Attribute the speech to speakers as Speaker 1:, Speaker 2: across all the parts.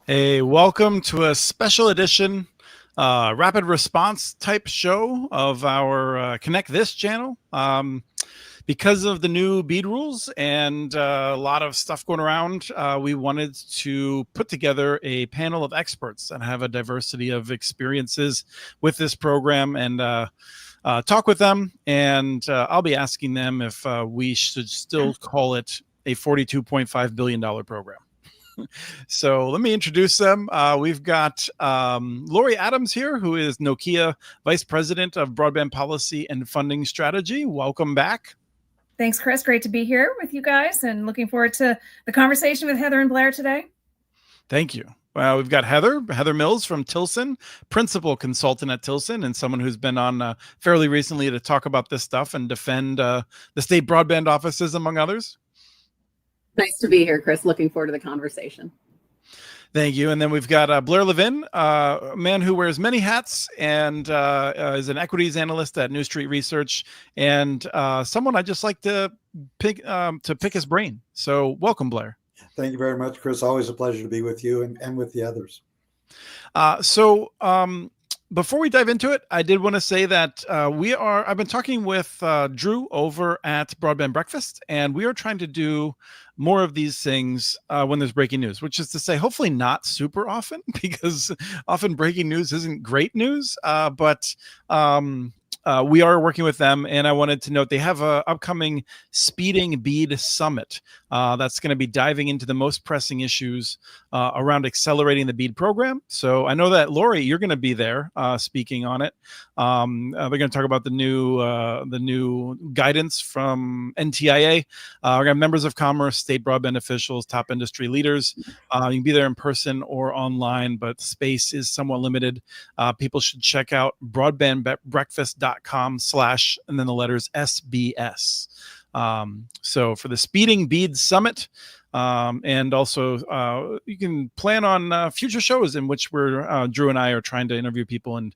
Speaker 1: Hey, welcome to a special edition rapid response type show of our Connect This channel. Because of the new BEAD rules and a lot of stuff going around, we wanted to put together a panel of experts that have a diversity of experiences with this program and talk with them. And I'll be asking them if we should still call it a $42.5 billion program. So let me introduce them. We've got Lori Adams here, who is Nokia Vice President of Broadband Policy and Funding Strategy. Welcome back.
Speaker 2: Thanks, Chris. Great to be here with you guys and looking forward to the conversation with Heather and Blair today.
Speaker 1: Thank you. We've got Heather Mills from Tilson, Principal Consultant at Tilson, and someone who's been on fairly recently to talk about this stuff and defend the state broadband offices, among others.
Speaker 3: Nice to be here, Chris. Looking forward to the conversation.
Speaker 1: Thank you. And then we've got Blair Levin, a man who wears many hats and is an equities analyst at New Street Research, and someone I just like to pick his brain. So welcome, Blair.
Speaker 4: Thank you very much, Chris. Always a pleasure to be with you and with the others.
Speaker 1: Before we dive into it, I did want to say that I've been talking with Drew over at Broadband Breakfast, and we are trying to do more of these things when there's breaking news, which is to say, hopefully not super often, because often breaking news isn't great news, but we are working with them, and I wanted to note they have an upcoming Speeding BEAD Summit that's going to be diving into the most pressing issues around accelerating the BEAD program. So I know that, Lori, you're going to be there speaking on it. They're going to talk about the new guidance from NTIA. We're going to have members of commerce, state broadband officials, top industry leaders. You can be there in person or online, but space is somewhat limited. People should check out broadbandbreakfast.com/ and then the letters SBS. So for the Speeding BEAD Summit, and also you can plan on future shows in which Drew and I are trying to interview people and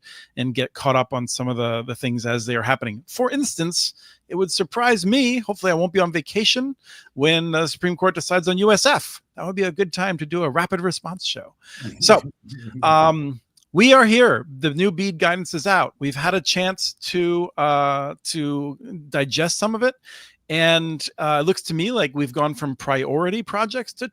Speaker 1: get caught up on some of the things as they are happening. For instance, it would surprise me, hopefully I won't be on vacation, when the Supreme Court decides on USF. That would be a good time to do a rapid response show. So we are here. The new BEAD guidance is out. We've had a chance to digest some of it. And it looks to me like we've gone from priority projects to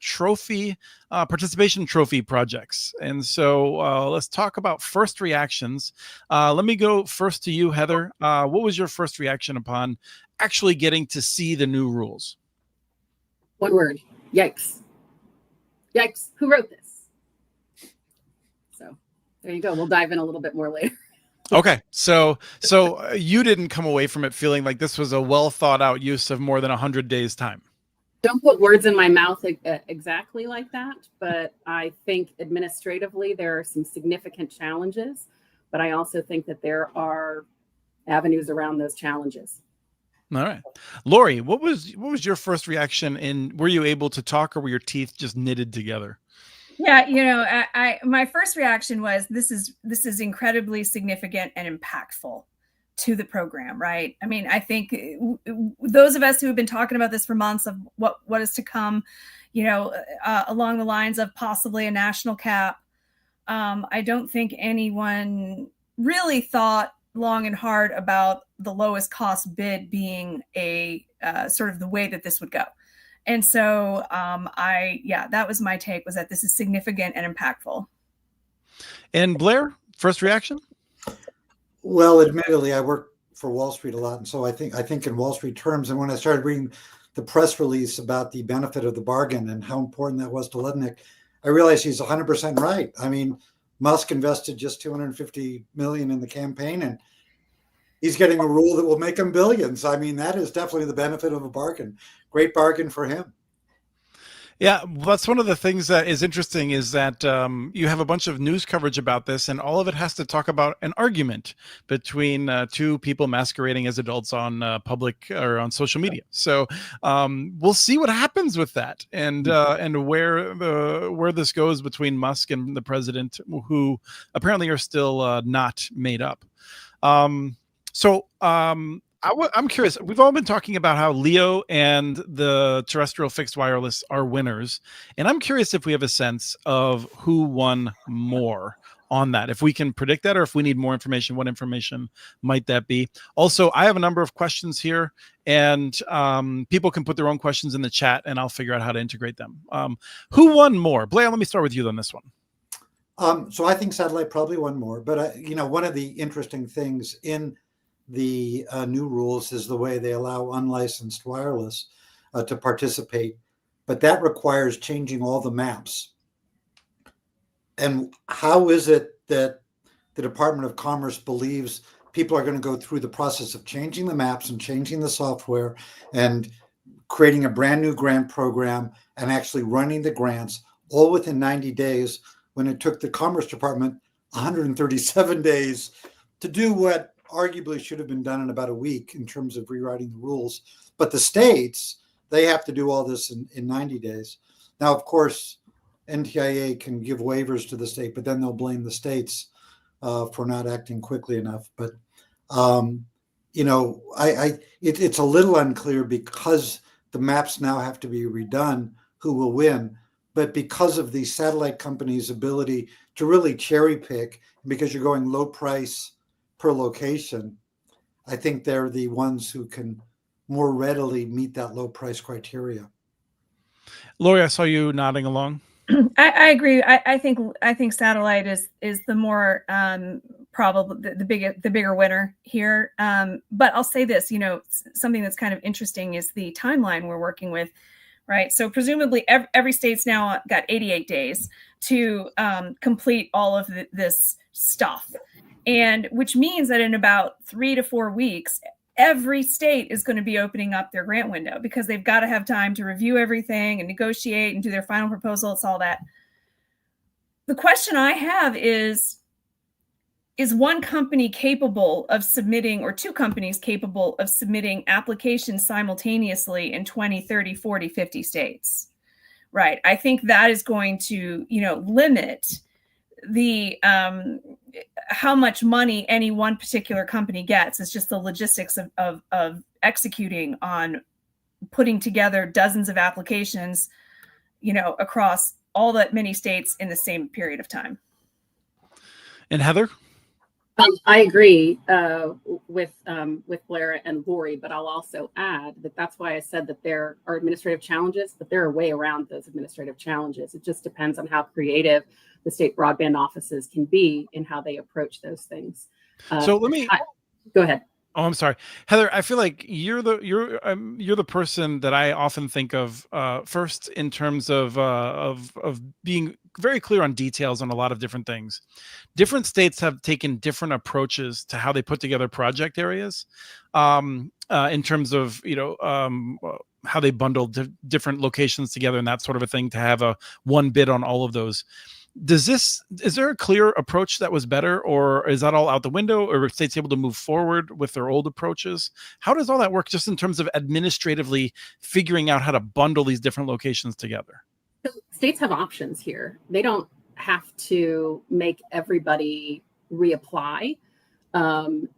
Speaker 1: participation trophy projects. And so let's talk about first reactions. Let me go first to you, Heather. What was your first reaction upon actually getting to see the new rules?
Speaker 3: One word: yikes. Yikes. Who wrote this? So there you go. We'll dive in a little bit more later.
Speaker 1: Okay, so you didn't come away from it feeling like this was a well thought out use of more than 100 days time.
Speaker 3: Don't put words in my mouth exactly like that, but I think administratively there are some significant challenges, but I also think that there are avenues around those challenges.
Speaker 1: All right, Lori, what was your first reaction, and were you able to talk, or were your teeth just knitted together?
Speaker 2: Yeah, my first reaction was this is incredibly significant and impactful to the program, right? I mean, I think those of us who have been talking about this for months of what is to come, along the lines of possibly a national cap, I don't think anyone really thought long and hard about the lowest cost bid being a sort of the way that this would go. And so that was my take, was that this is significant and impactful.
Speaker 1: And Blair, first reaction?
Speaker 4: Well, admittedly, I work for Wall Street a lot. And so I think in Wall Street terms. And when I started reading the press release about the benefit of the bargain and how important that was to Lutnick, I realized he's 100% right. I mean, Musk invested just $250 million in the campaign, and he's getting a rule that will make him billions. I mean, that is definitely the benefit of a bargain. Great bargain for him.
Speaker 1: Yeah, that's one of the things that is interesting, is that you have a bunch of news coverage about this, and all of it has to talk about an argument between two people masquerading as adults on public or on social media. So we'll see what happens with that, and where this goes between Musk and the president, who apparently are still not made up. I'm curious. We've all been talking about how LEO and the terrestrial fixed wireless are winners. And I'm curious if we have a sense of who won more on that. If we can predict that, or if we need more information, what information might that be? Also, I have a number of questions here, and people can put their own questions in the chat, and I'll figure out how to integrate them. Who won more? Blair, let me start with you on this one.
Speaker 4: So I think satellite probably won more, but one of the interesting things in the new rules is the way they allow unlicensed wireless to participate, but that requires changing all the maps. And how is it that the Department of Commerce believes people are going to go through the process of changing the maps and changing the software and creating a brand new grant program and actually running the grants all within 90 days when it took the Commerce Department 137 days to do what arguably should have been done in about a week in terms of rewriting the rules. But the states, they have to do all this in 90 days. Now, of course, NTIA can give waivers to the state, but then they'll blame the states for not acting quickly enough. But, it's a little unclear because the maps now have to be redone who will win. But because of the satellite companies' ability to really cherry pick, because you're going low price per location, I think they're the ones who can more readily meet that low price criteria.
Speaker 1: Lori, I saw you nodding along.
Speaker 2: I agree. I think satellite is the more probably the bigger winner here. But I'll say this, something that's kind of interesting is the timeline we're working with, right? So presumably every state's now got 88 days to complete all of this stuff, and which means that in about 3 to 4 weeks, every state is going to be opening up their grant window because they've got to have time to review everything and negotiate and do their final proposal. It's all that. The question I have is one company capable of submitting, or two companies capable of submitting applications simultaneously in 20, 30, 40, 50 states, right? I think that is going to, limit the how much money any one particular company gets. Is just the logistics of executing on putting together dozens of applications, across all that many states in the same period of time.
Speaker 1: And Heather?
Speaker 3: I agree with Blair and Lori, but I'll also add that that's why I said that there are administrative challenges, but there are a way around those administrative challenges. It just depends on how creative the state broadband offices can be in how they approach those things.
Speaker 1: So let me
Speaker 3: go ahead.
Speaker 1: Oh, I'm sorry, Heather. I feel like you're the person that I often think of first in terms of being very clear on details on a lot of different things. Different states have taken different approaches to how they put together project areas, in terms of how they bundle different locations together and that sort of a thing to have a one bid on all of those. Is there a clear approach that was better, or is that all out the window, or are states able to move forward with their old approaches? How does all that work just in terms of administratively figuring out how to bundle these different locations together?
Speaker 3: States have options here. They don't have to make everybody reapply.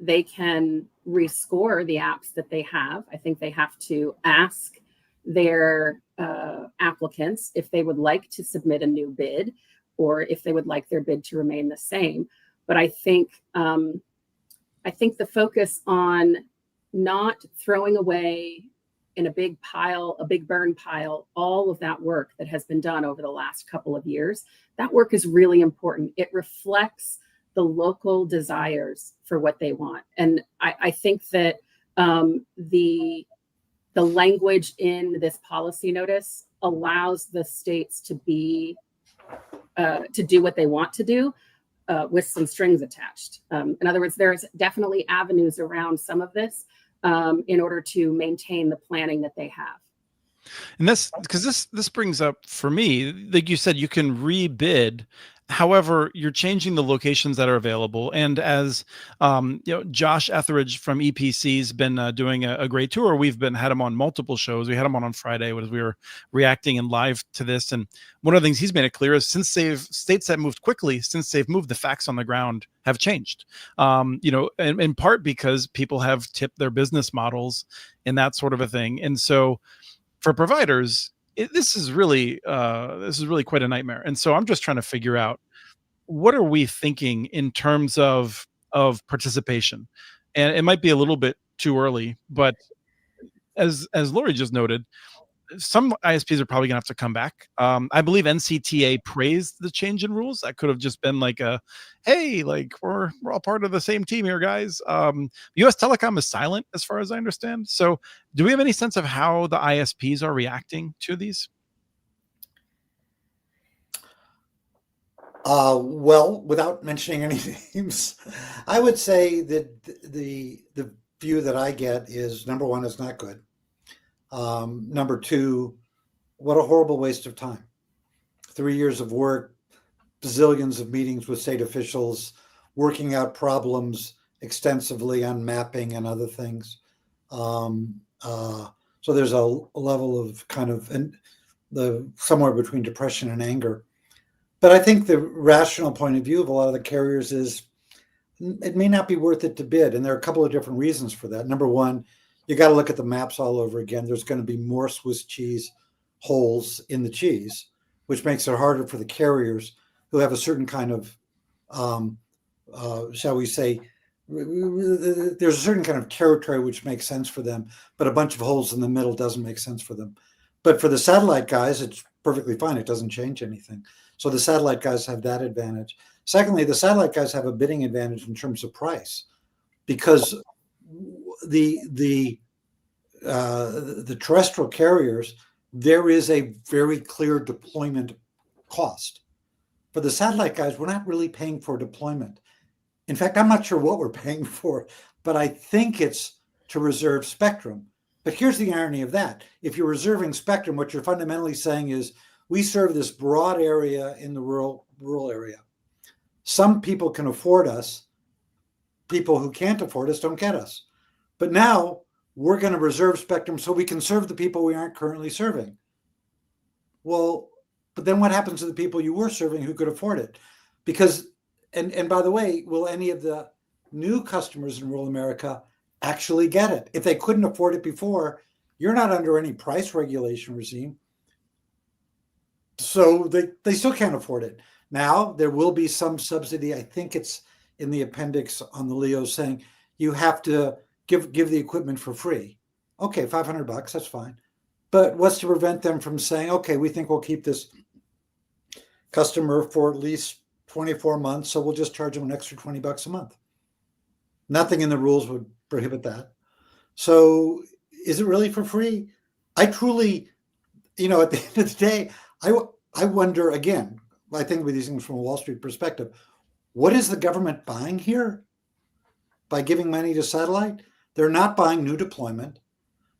Speaker 3: They can rescore the apps that they have. I think they have to ask their applicants if they would like to submit a new bid, or if they would like their bid to remain the same. But I think the focus on not throwing away in a big burn pile, all of that work that has been done over the last couple of years, that work is really important. It reflects the local desires for what they want. And I think that the language in this policy notice allows the states to do what they want to do with some strings attached. In other words, there's definitely avenues around some of this in order to maintain the planning that they have. And
Speaker 1: this brings up, for me, like you said, you can rebid However, you're changing the locations that are available. And as Josh Etheridge from EPC's been doing a great tour. We've had him on multiple shows. We had him on Friday as we were reacting in live to this. And one of the things he's made it clear is since states that moved quickly, since they've moved, the facts on the ground have changed. In part because people have tipped their business models and that sort of a thing. And so for providers, this is really quite a nightmare. And so I'm just trying to figure out, what are we thinking in terms of participation? And it might be a little bit too early, but as Lori just noted, some ISPs are probably gonna have to come back. I believe NCTA praised the change in rules. That could have just been like hey, like we're all part of the same team here, guys. US Telecom is silent as far as I understand. So do we have any sense of how the ISPs are reacting to these?
Speaker 4: Well, without mentioning any names, I would say that the view that I get is, number one, it's not good. Number two, what a horrible waste of time. 3 years of work, bazillions of meetings with state officials, working out problems extensively on mapping and other things. So there's a level of kind of somewhere between depression and anger. But I think the rational point of view of a lot of the carriers is it may not be worth it to bid. And there are a couple of different reasons for that. Number one, you got to look at the maps all over again. There's going to be more Swiss cheese holes in the cheese, which makes it harder for the carriers who have a certain kind of, shall we say, there's a certain kind of territory which makes sense for them, but a bunch of holes in the middle doesn't make sense for them. But for the satellite guys, it's perfectly fine. It doesn't change anything. So the satellite guys have that advantage. Secondly, the satellite guys have a bidding advantage in terms of price, because the terrestrial carriers, there is a very clear deployment cost. For the satellite guys, we're not really paying for deployment. In fact, I'm not sure what we're paying for, but I think it's to reserve spectrum. But here's the irony of that. If you're reserving spectrum, what you're fundamentally saying is, we serve this broad area in the rural area. Some people can afford us. People who can't afford us don't get us. But now we're going to reserve spectrum so we can serve the people we aren't currently serving. Well, but then what happens to the people you were serving who could afford it? Because, and by the way, will any of the new customers in rural America actually get it? If they couldn't afford it before, you're not under any price regulation regime. So they still can't afford it. Now there will be some subsidy. I think it's in the appendix on the LEO saying you have to give the equipment for free. Okay, $500, that's fine. But what's to prevent them from saying, okay, we think we'll keep this customer for at least 24 months, so we'll just charge them an extra $20 a month. Nothing in the rules would prohibit that. So is it really for free? I truly, at the end of the day, I wonder, again, I think with these things from a Wall Street perspective, what is the government buying here by giving money to satellite? They're not buying new deployment.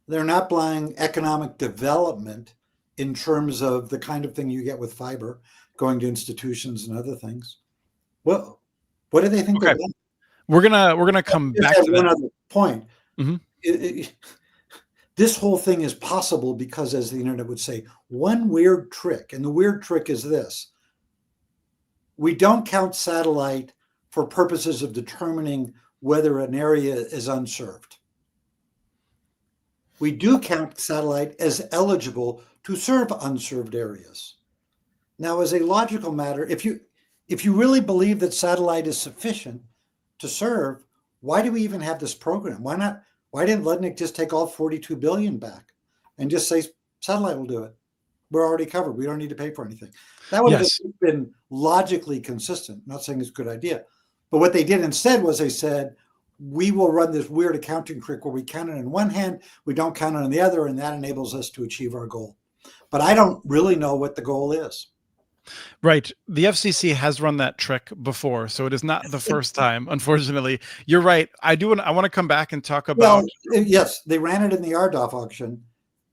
Speaker 4: They're not buying economic development in terms of the kind of thing you get with fiber, going to institutions and other things. Well, what do they think they're doing?
Speaker 1: We're gonna come back to
Speaker 4: one
Speaker 1: that.
Speaker 4: other point.
Speaker 1: Mm-hmm.
Speaker 4: This whole thing is possible because, as the internet would say, one weird trick. And the weird trick is this. We don't count satellite for purposes of determining whether an area is unserved. We do count satellite as eligible to serve unserved areas. Now, as a logical matter, if you really believe that satellite is sufficient to serve, why do we even have this program? Why didn't Ludnick just take all 42 billion back and just say satellite will do it? We're already covered. We don't need to pay for anything. That would have been logically consistent. I'm not saying it's a good idea. But what they did instead was they said, we will run this weird accounting trick where we count it in one hand, we don't count it on the other, and that enables us to achieve our goal. But I don't really know what the goal is.
Speaker 1: Right. The FCC has run that trick before, so it is not the first time, unfortunately. You're right. I want to come back and talk about.
Speaker 4: Well, yes, they ran it in the RDOF auction,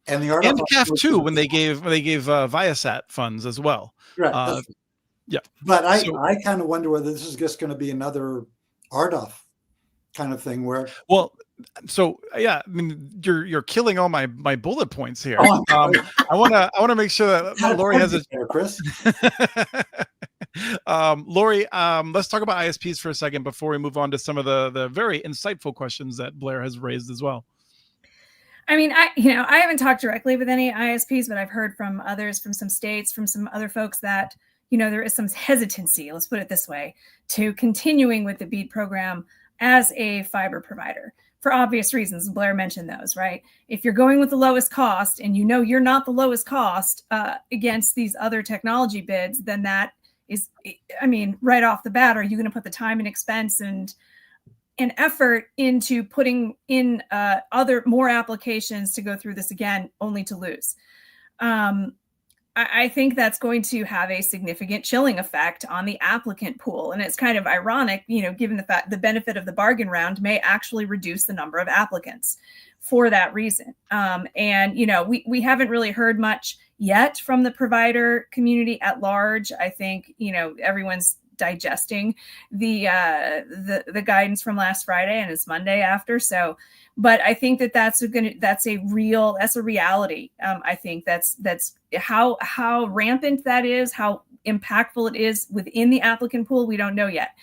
Speaker 4: and the RDOF
Speaker 1: and CAF too, when they gave Viasat funds as well.
Speaker 4: Right.
Speaker 1: Yeah.
Speaker 4: But
Speaker 1: So,
Speaker 4: I kind of wonder whether this is just going to be another RDOF kind of thing where.
Speaker 1: well, so yeah, I mean, you're killing all my bullet points here.
Speaker 4: Oh,
Speaker 1: I wanna make sure that Lori has a
Speaker 4: there, Chris.
Speaker 1: Lori, let's talk about ISPs for a second before we move on to some of the very insightful questions that Blair has raised as well.
Speaker 2: I mean, I haven't talked directly with any ISPs, but I've heard from others, from some states, from some other folks that, there is some hesitancy, let's put it this way, to continuing with the BEAD program as a fiber provider for obvious reasons. Blair mentioned those, right? If you're going with the lowest cost and you're not the lowest cost against these other technology bids, then that is, right off the bat, are you going to put the time and expense and effort into putting in more applications to go through this again, only to lose? I think that's going to have a significant chilling effect on the applicant pool. And it's kind of ironic, given the fact the benefit of the bargain round may actually reduce the number of applicants for that reason. And we haven't really heard much yet from the provider community at large. I think, everyone's digesting the guidance from last Friday, and it's Monday after. So, but I think that's a reality. I think that's how rampant that is, how impactful it is within the applicant pool. We don't know yet.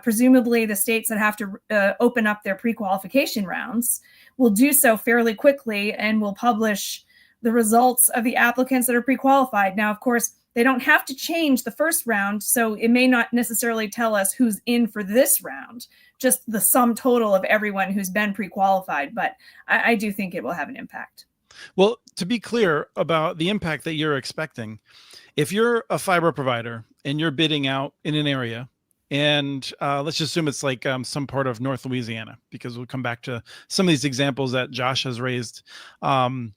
Speaker 2: Presumably the states that have to open up their pre-qualification rounds will do so fairly quickly and will publish the results of the applicants that are pre-qualified. Now, of course, they don't have to change the first round, so it may not necessarily tell us who's in for this round, just the sum total of everyone who's been pre-qualified. But I do think it will have an impact.
Speaker 1: Well, to be clear about the impact that you're expecting, if you're a fiber provider and you're bidding out in an area, and let's just assume it's like some part of North Louisiana, because we'll come back to some of these examples that Josh has raised. To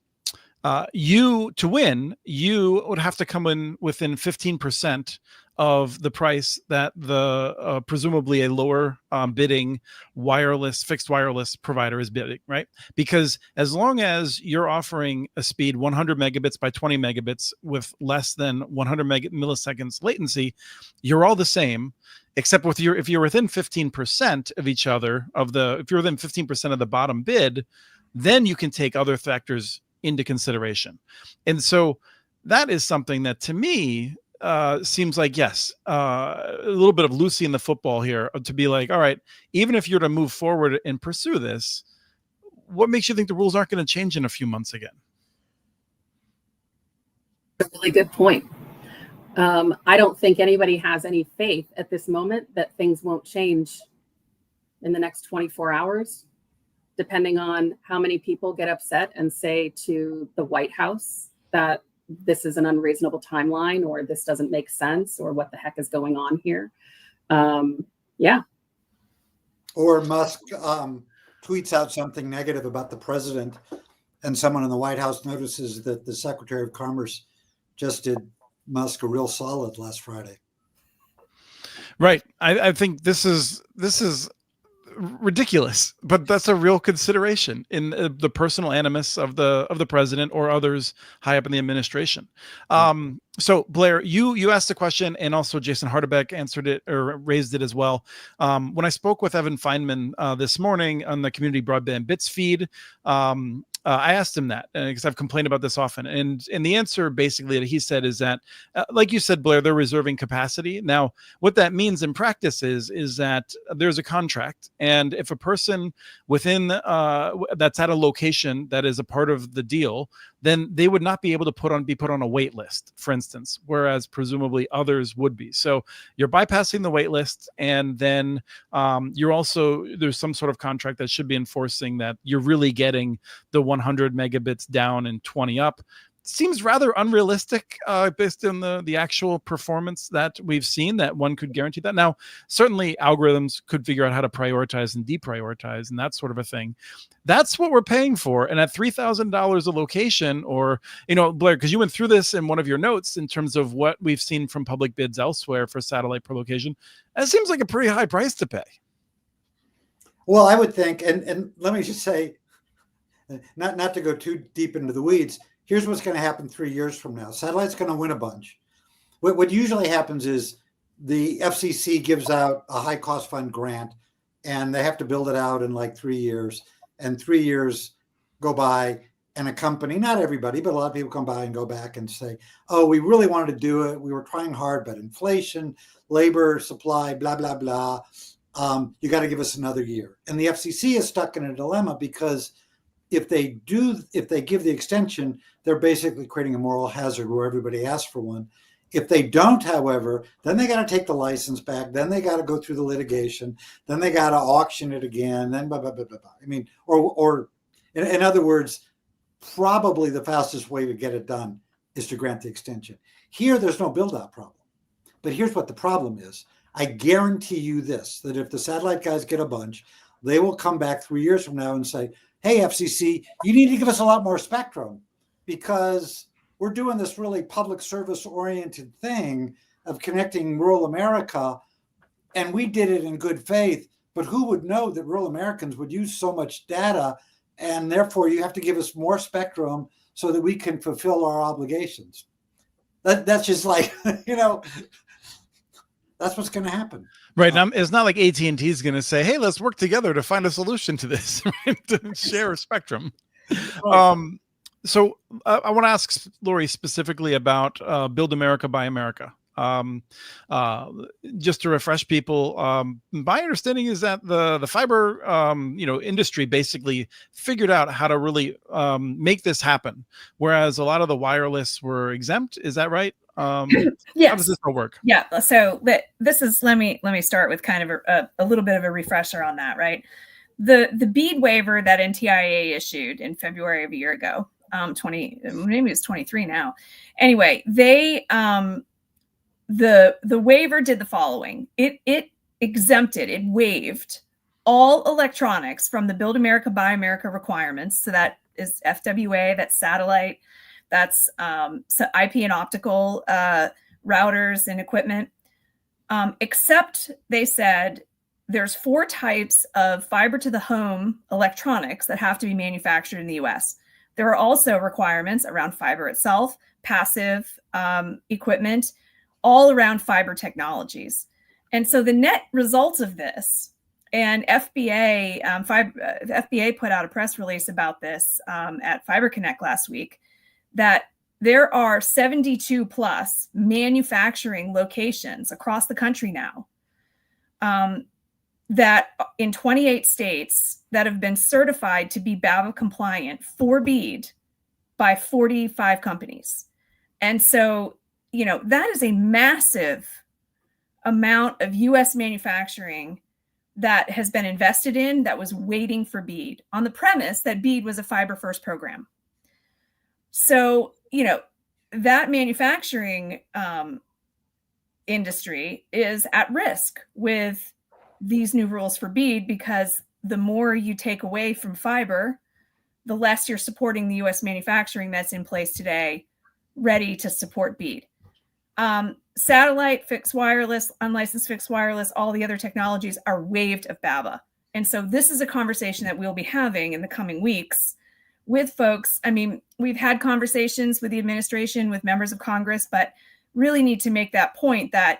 Speaker 1: win, you would have to come in within 15% of the price that the presumably a lower bidding fixed wireless provider is bidding, right? Because as long as you're offering a speed 100 megabits by 20 megabits with less than 100 milliseconds latency, you're all the same, except if you're within 15% of each other, if you're within 15% of the bottom bid, then you can take other factors into consideration. And so that is something that to me seems like, yes, a little bit of Lucy in the football here to be like, all right, even if you're to move forward and pursue this, what makes you think the rules aren't going to change in a few months again?
Speaker 3: That's a really good point. I don't think anybody has any faith at this moment that things won't change in the next 24 hours. Depending on how many people get upset and say to the White House that this is an unreasonable timeline, or this doesn't make sense, or what the heck is going on here. Yeah.
Speaker 4: Or Musk tweets out something negative about the president, and someone in the White House notices that the Secretary of Commerce just did Musk a real solid last Friday.
Speaker 1: Right. I think this is ridiculous, but that's a real consideration in the personal animus of the president or others high up in the administration. So Blair, you asked the question, and also Jason Hardebeck answered it or raised it as well. When I spoke with Evan Feynman this morning on the Community Broadband Bits feed, I asked him that because I've complained about this often. And the answer basically that he said is that, like you said, Blair, they're reserving capacity. Now, what that means in practice is that there's a contract. And if a person within that's at a location that is a part of the deal, then they would not be able to be put on a wait list, for instance, whereas presumably others would be. So you're bypassing the wait list, and then there's some sort of contract that should be enforcing that you're really getting the 100 megabits down and 20 up. Seems rather unrealistic based on the actual performance that we've seen, that one could guarantee that. Now, certainly algorithms could figure out how to prioritize and deprioritize and that sort of a thing. That's what we're paying for. And at $3,000 a location, or, Blair, because you went through this in one of your notes in terms of what we've seen from public bids elsewhere for satellite per location, that seems like a pretty high price to pay.
Speaker 4: Well, I would think, and let me just say, not to go too deep into the weeds, here's what's going to happen 3 years from now. Satellite's going to win a bunch. what usually happens is the FCC gives out a high cost fund grant, and they have to build it out in like 3 years. And 3 years go by, and a company, not everybody, but a lot of people come by and go back and say, oh, we really wanted to do it. We were trying hard, but inflation, labor supply, blah, blah, blah. You got to give us another year. And the FCC is stuck in a dilemma, because if they give the extension, they're basically creating a moral hazard where everybody asks for one. If they don't, however, then they got to take the license back. Then they got to go through the litigation. Then they got to auction it again. Then blah, blah, blah, blah, blah. I mean, or in other words, probably the fastest way to get it done is to grant the extension. Here, there's no build-out problem. But here's what the problem is. I guarantee you this, that if the satellite guys get a bunch, they will come back 3 years from now and say, hey, FCC, you need to give us a lot more spectrum, because we're doing this really public service oriented thing of connecting rural America, and we did it in good faith, but who would know that rural Americans would use so much data, and therefore you have to give us more spectrum so that we can fulfill our obligations. That's just like, that's what's going to happen.
Speaker 1: Right. It's not like AT&T is going to say, hey, let's work together to find a solution to this, right? To share a spectrum. So I want to ask Lori specifically about Build America, Buy America. Just to refresh people, my understanding is that the fiber industry basically figured out how to really make this happen, whereas a lot of the wireless were exempt. Is that right?
Speaker 2: Yes.
Speaker 1: How does this all work?
Speaker 2: Yeah. So this is, let me start with kind of a little bit of a refresher on that, right? The BEAD waiver that NTIA issued in February of a year ago, maybe it's 23 now. Anyway, they the waiver did the following. It exempted, it waived all electronics from the Build America, Buy America requirements. So that is FWA, that's satellite, that's IP and optical routers and equipment, except they said there's 4 types of fiber to the home electronics that have to be manufactured in the US. There are also requirements around fiber itself, passive equipment, all around fiber technologies. And so the net result of this, and FBA put out a press release about this at Fiber Connect last week, that there are 72 plus manufacturing locations across the country now that in 28 states that have been certified to be BABA compliant for BEAD by 45 companies. And so, that is a massive amount of US manufacturing that has been invested in, that was waiting for BEAD on the premise that BEAD was a fiber first program. So, that manufacturing industry is at risk with these new rules for BEAD, because the more you take away from fiber, the less you're supporting the US manufacturing that's in place today, ready to support BEAD. Satellite, fixed wireless, unlicensed fixed wireless, all the other technologies are waived of BABA. And so this is a conversation that we'll be having in the coming weeks with folks. I mean, we've had conversations with the administration, with members of Congress, but really need to make that point that,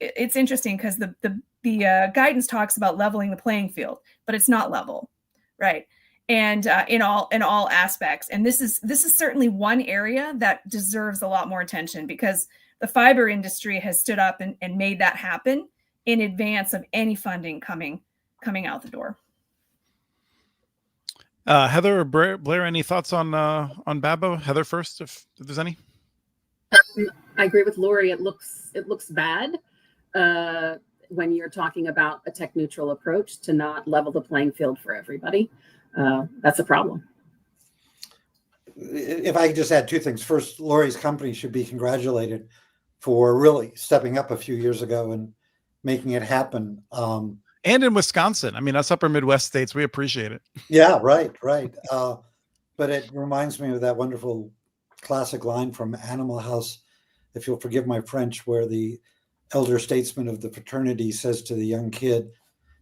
Speaker 2: it's interesting because the guidance talks about leveling the playing field, but it's not level, right? And in all aspects. And this is certainly one area that deserves a lot more attention, because the fiber industry has stood up and made that happen in advance of any funding coming out the door.
Speaker 1: Heather or Blair, any thoughts on BABA? Heather first, if there's any.
Speaker 3: I agree with Lori. It looks bad when you're talking about a tech neutral approach to not level the playing field for everybody. That's a problem.
Speaker 4: If I could just add 2 things. First, Lori's company should be congratulated for really stepping up a few years ago and making it happen.
Speaker 1: And in Wisconsin. I mean, us upper Midwest states, we appreciate it.
Speaker 4: Yeah, right. But it reminds me of that wonderful classic line from Animal House, if you'll forgive my French, where the elder statesman of the fraternity says to the young kid,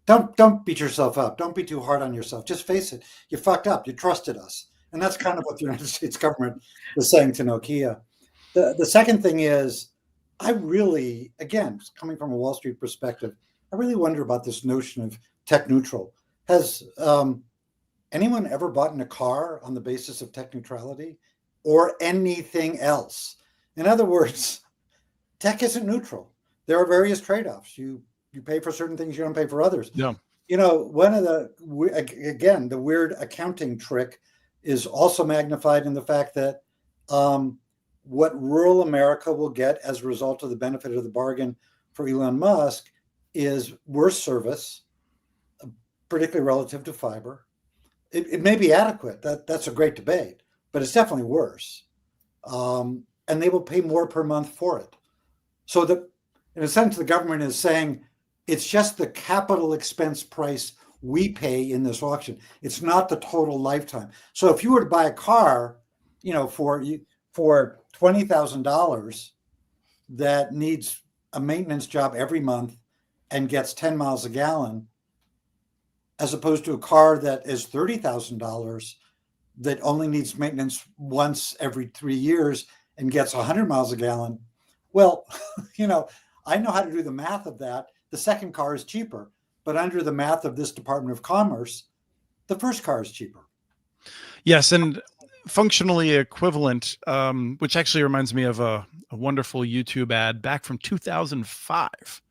Speaker 4: don't beat yourself up. Don't be too hard on yourself. Just face it. You fucked up. You trusted us. And that's kind of what the United States government was saying to Nokia. The second thing is, I really, again, coming from a Wall Street perspective, I really wonder about this notion of tech neutral. Has anyone ever bought in a car on the basis of tech neutrality or anything else? In other words, tech isn't neutral. There are various trade-offs. You pay for certain things, you don't pay for others.
Speaker 1: Yeah.
Speaker 4: You know, one of the, again, the weird accounting trick is also magnified in the fact that what rural America will get as a result of the benefit of the bargain for Elon Musk is worse service, particularly relative to fiber. It may be adequate. That's a great debate, but it's definitely worse. And they will pay more per month for it. So in a sense, the government is saying it's just the capital expense price we pay in this auction. It's not the total lifetime. So if you were to buy a car, you know, for $20,000 that needs a maintenance job every month and gets 10 miles a gallon, as opposed to a car that is $30,000 that only needs maintenance once every 3 years and gets 100 miles a gallon. Well, you know, I know how to do the math of that. The second car is cheaper, but under the math of this Department of Commerce, the first car is cheaper. Yes,
Speaker 1: and functionally equivalent, which actually reminds me of a wonderful YouTube ad back from 2005.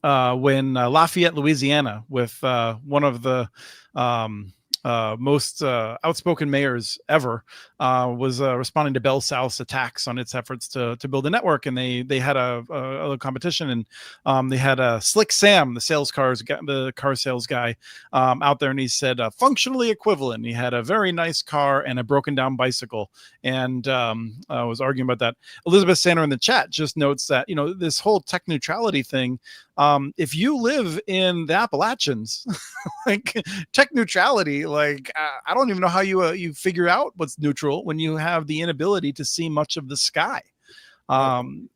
Speaker 1: When Lafayette, Louisiana, with one of the most outspoken mayors ever, was responding to Bell South's attacks on its efforts to build a network, and they had a competition, and they had Slick Sam, the car sales guy, out there, and he said functionally equivalent. He had a very nice car and a broken down bicycle, and was arguing about that. Elizabeth Sander in the chat just notes that, you know, this whole tech neutrality thing. If you live in the Appalachians, like tech neutrality, like I don't even know how you figure out what's neutral when you have the inability to see much of the sky.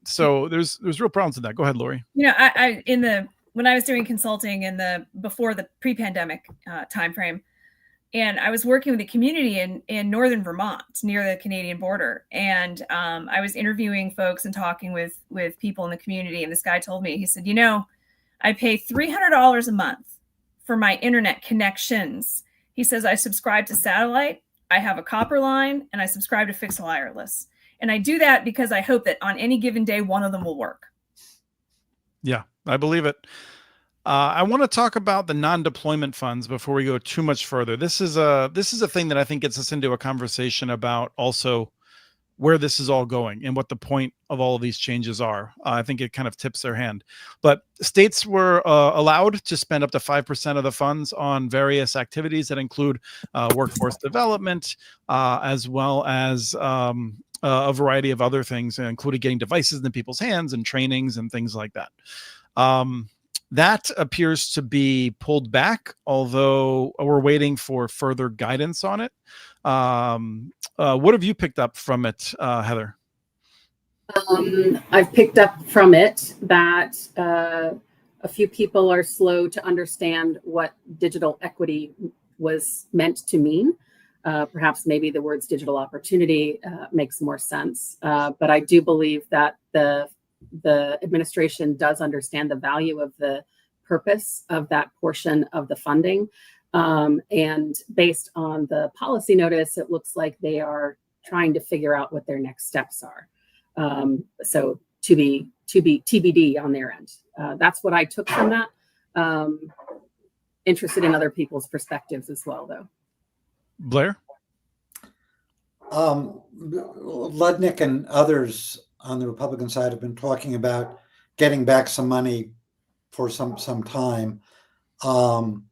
Speaker 1: So there's real problems with that. Go ahead, Lori.
Speaker 2: You know, when I was doing consulting before the pre-pandemic timeframe, and I was working with a community in northern Vermont near the Canadian border. And I was interviewing folks and talking with people in the community. And this guy told me, he said, you know, I pay $300 a month for my internet connections. He says, I subscribe to satellite, I have a copper line, and I subscribe to fixed wireless. And I do that because I hope that on any given day, one of them will work.
Speaker 1: Yeah, I believe it. I want to talk about the non-deployment funds before we go too much further. This is a thing that I think gets us into a conversation about also where this is all going and what the point of all of these changes are. I think it kind of tips their hand. But states were allowed to spend up to 5% of the funds on various activities that include workforce development, as well as a variety of other things, including getting devices in people's hands and trainings and things like that. That appears to be pulled back, although we're waiting for further guidance on it. What have you picked up from it, Heather?
Speaker 3: I've picked up from it that a few people are slow to understand what digital equity was meant to mean. Perhaps maybe the words digital opportunity makes more sense. But I do believe that the administration does understand the value of the purpose of that portion of the funding. And based on the policy notice, it looks like they are trying to figure out what their next steps are. So to be TBD on their end. That's what I took from that. Interested in other people's perspectives as well, though.
Speaker 1: Blair?
Speaker 4: Ludnick and others on the Republican side have been talking about getting back some money for some time. So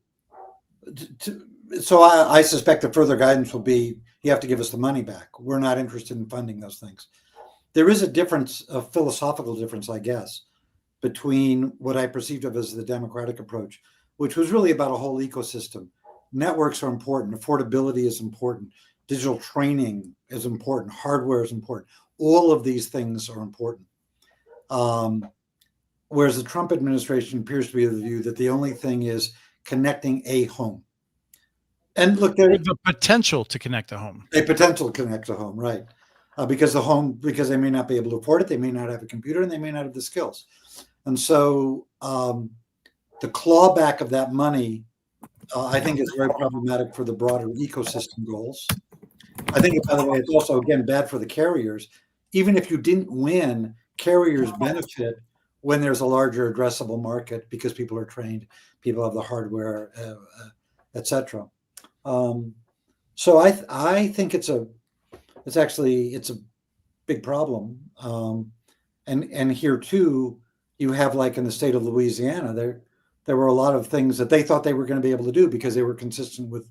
Speaker 4: I suspect that further guidance will be, you have to give us the money back. We're not interested in funding those things. There is a difference, a philosophical difference, I guess, between what I perceived of as the Democratic approach, which was really about a whole ecosystem. Networks are important. Affordability is important. Digital training is important. Hardware is important. All of these things are important. Whereas the Trump administration appears to be of the view that the only thing is connecting a home. And look, there's
Speaker 1: the potential to connect a home.
Speaker 4: A potential to connect a home, right. because they may not be able to afford it, they may not have a computer, and they may not have the skills. And so the clawback of that money, I think, is very problematic for the broader ecosystem goals. I think, by the way, it's also, again, bad for the carriers. Even if you didn't win, carriers benefit when there's a larger addressable market because people are trained, people have the hardware, etc. So I think it's a big problem. And here too, you have, like in the state of Louisiana, there were a lot of things that they thought they were going to be able to do because they were consistent with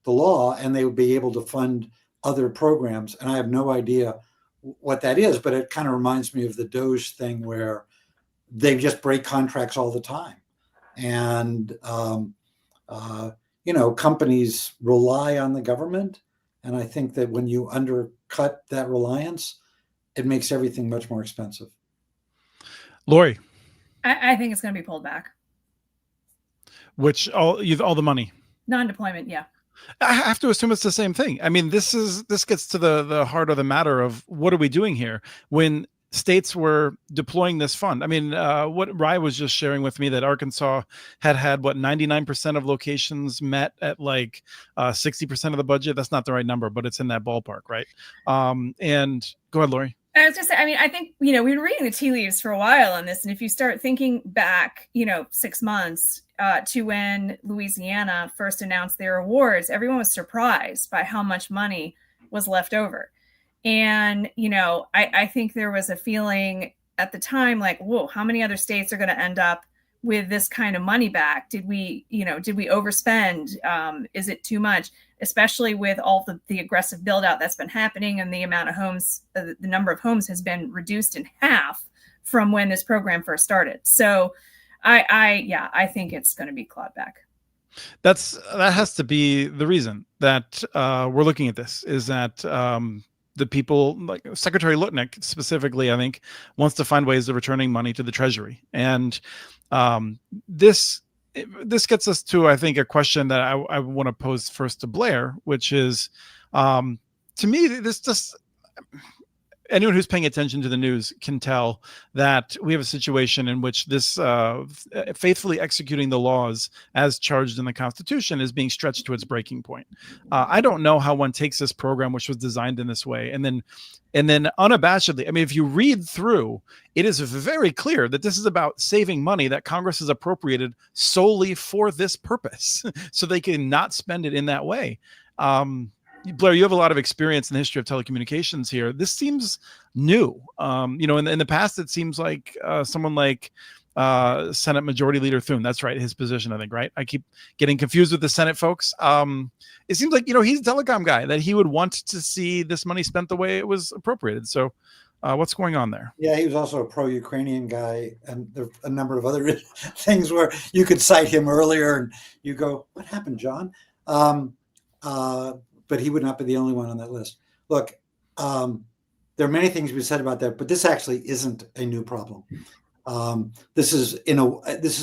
Speaker 4: the law, and they would be able to fund other programs. And I have no idea what that is, but it kind of reminds me of the Doge thing where they just break contracts all the time. And, companies rely on the government. And I think that when you undercut that reliance, it makes everything much more expensive.
Speaker 1: Lori.
Speaker 2: I think it's going to be pulled back.
Speaker 1: All the money.
Speaker 2: Non-deployment, yeah.
Speaker 1: I have to assume it's the same thing. I mean, this gets to the heart of the matter of what are we doing here when states were deploying this fund. I mean, what Rye was just sharing with me, that Arkansas had 99% of locations met at like 60% of the budget. That's not the right number, but it's in that ballpark, right? And go ahead, Lori.
Speaker 2: I was just saying, I mean, I think, we've been reading the tea leaves for a while on this. And if you start thinking back, 6 months to when Louisiana first announced their awards, everyone was surprised by how much money was left over. And, I think there was a feeling at the time like, whoa, how many other states are going to end up with this kind of money back? Did we overspend? Is it too much? Especially with all the aggressive build out that's been happening, and the amount of homes, the number of homes has been reduced in half from when this program first started. So I think it's going to be clawed back.
Speaker 1: That has to be the reason that we're looking at this, is that the people, like Secretary Lutnick specifically, I think, wants to find ways of returning money to the Treasury. And this gets us to, I think, a question that I want to pose first to Blair, which is, to me, this just, anyone who's paying attention to the news can tell that we have a situation in which this faithfully executing the laws as charged in the Constitution is being stretched to its breaking point. I don't know how one takes this program, which was designed in this way, and then unabashedly, I mean, if you read through, it is very clear that this is about saving money that Congress has appropriated solely for this purpose, so they can not spend it in that way. Blair, you have a lot of experience in the history of telecommunications here. This seems new. In the past, it seems like someone like Senate Majority Leader Thune. That's right, his position, I think, right? I keep getting confused with the Senate folks. It seems like, he's a telecom guy, that he would want to see this money spent the way it was appropriated. So what's going on there?
Speaker 4: Yeah, he was also a pro-Ukrainian guy, and there are a number of other things where you could cite him earlier and you go, what happened, John? But he would not be the only one on that list. Look, there are many things to be said about that, but this actually isn't a new problem. This is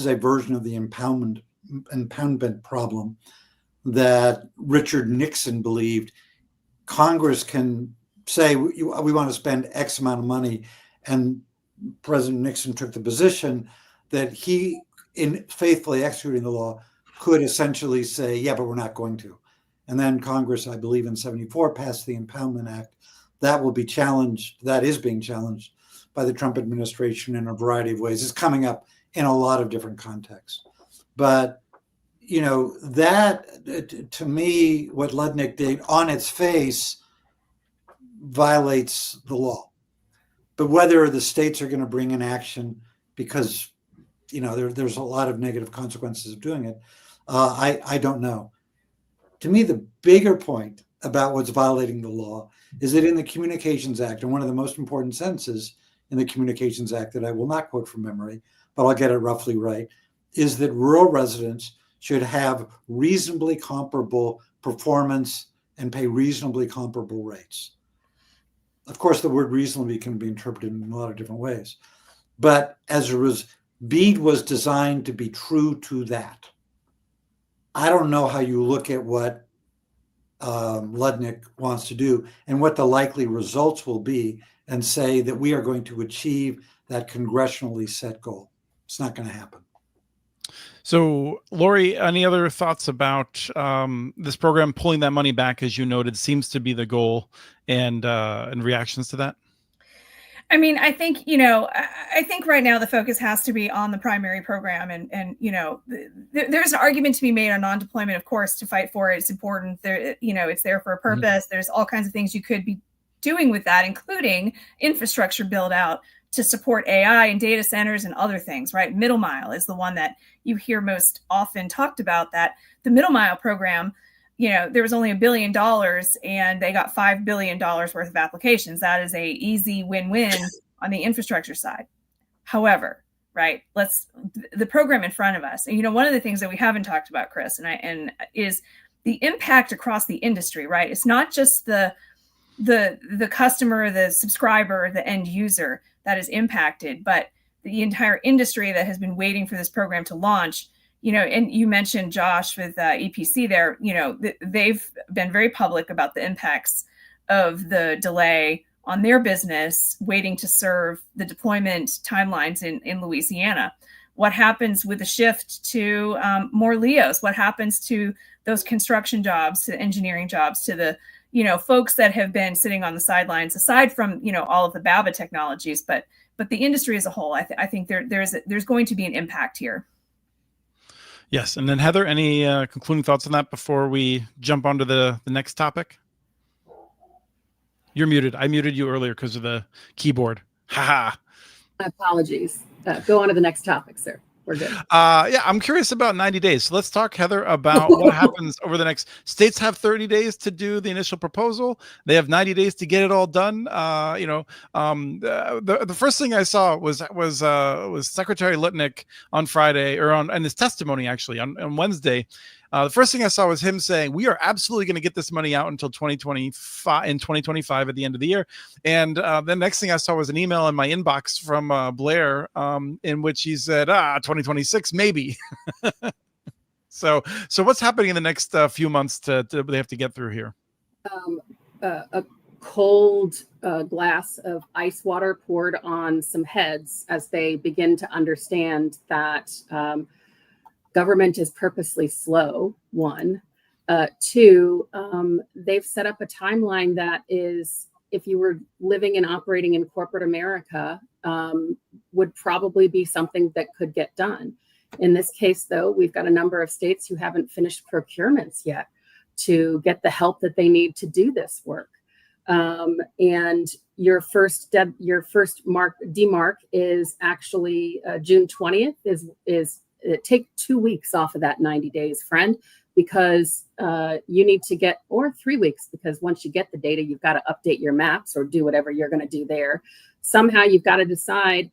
Speaker 4: a version of the impoundment problem that Richard Nixon believed. Congress can say we want to spend X amount of money, and President Nixon took the position that he, in faithfully executing the law, could essentially say, yeah, but we're not going to. And then Congress, I believe in 1974, passed the Impoundment Act. That will be challenged. That is being challenged by the Trump administration in a variety of ways. It's coming up in a lot of different contexts. But, that, to me, what Lutnick did on its face violates the law. But whether the states are going to bring in action because, there's a lot of negative consequences of doing it, I don't know. To me, the bigger point about what's violating the law is that in the Communications Act, and one of the most important sentences in the Communications Act that I will not quote from memory, but I'll get it roughly right, is that rural residents should have reasonably comparable performance and pay reasonably comparable rates. Of course, the word reasonably can be interpreted in a lot of different ways. But BEAD was designed to be true to that. I don't know how you look at what Ludnick wants to do and what the likely results will be, and say that we are going to achieve that congressionally set goal. It's not going to happen.
Speaker 1: So, Lori, any other thoughts about this program pulling that money back, as you noted, seems to be the goal, and reactions to that?
Speaker 2: I mean, I think, I think right now the focus has to be on the primary program. And there's an argument to be made on non-deployment, of course, to fight for it. It's important. There, it's there for a purpose. Mm-hmm. There's all kinds of things you could be doing with that, including infrastructure build out to support AI and data centers and other things, right? Middle mile is the one that you hear most often talked about, that the middle mile program, there was only $1 billion and they got $5 billion worth of applications. That is a easy win-win on the infrastructure side. However, right, the program in front of us. And, one of the things that we haven't talked about, Chris, and is the impact across the industry, right? It's not just the customer, the subscriber, the end user that is impacted, but the entire industry that has been waiting for this program to launch. And you mentioned Josh with EPC there, they've been very public about the impacts of the delay on their business, waiting to serve the deployment timelines in Louisiana. What happens with the shift to more LEOs? What happens to those construction jobs, to engineering jobs, to the folks that have been sitting on the sidelines, aside from all of the BABA technologies, but the industry as a whole? I think there's going to be an impact here.
Speaker 1: Yes. And then Heather, any concluding thoughts on that before we jump onto the next topic? You're muted. I muted you earlier because of the keyboard. Haha.
Speaker 3: My apologies. Go on to the next topic, sir. We're good.
Speaker 1: Yeah, I'm curious about 90 days. So let's talk, Heather, about what happens over the next. States have 30 days to do the initial proposal. They have 90 days to get it all done. The first thing I saw was Secretary Litnick on Friday, or in his testimony actually on Wednesday. The first thing I saw was him saying, we are absolutely going to get this money out until 2025 at the end of the year. And the next thing I saw was an email in my inbox from Blair in which he said, 2026, maybe. So what's happening in the next few months they have to get through here?
Speaker 3: A cold glass of ice water poured on some heads as they begin to understand that government is purposely slow, one. Two, they've set up a timeline that is, if you were living and operating in corporate America, would probably be something that could get done. In this case, though, we've got a number of states who haven't finished procurements yet to get the help that they need to do this work. And your first demarc is actually June 20th take 2 weeks off of that 90 days, friend, because you need to get, or 3 weeks, because once you get the data, you've got to update your maps or do whatever you're going to do there. Somehow you've got to decide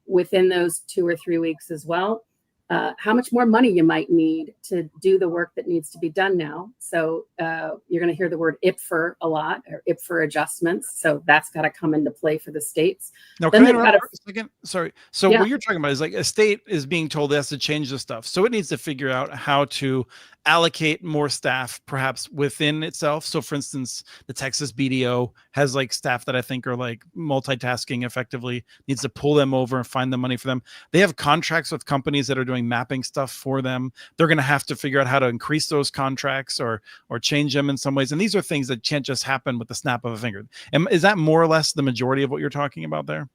Speaker 3: within those 2 or 3 weeks as well, how much more money you might need to do the work that needs to be done now. So you're going to hear the word IPFR a lot, or IPFR adjustments. So that's got to come into play for the states.
Speaker 1: Now, can I interrupt for a second? Sorry. So what you're talking about is like a state is being told it has to change the stuff. So it needs to figure out how to allocate more staff perhaps within itself. So for instance, the Texas BDO has like staff that I think are like multitasking effectively, needs to pull them over and find the money for them. They have contracts with companies that are doing mapping stuff for them. They're going to have to figure out how to increase those contracts or change them in some ways. And these are things that can't just happen with the snap of a finger. And is that more or less the majority of what you're talking about there?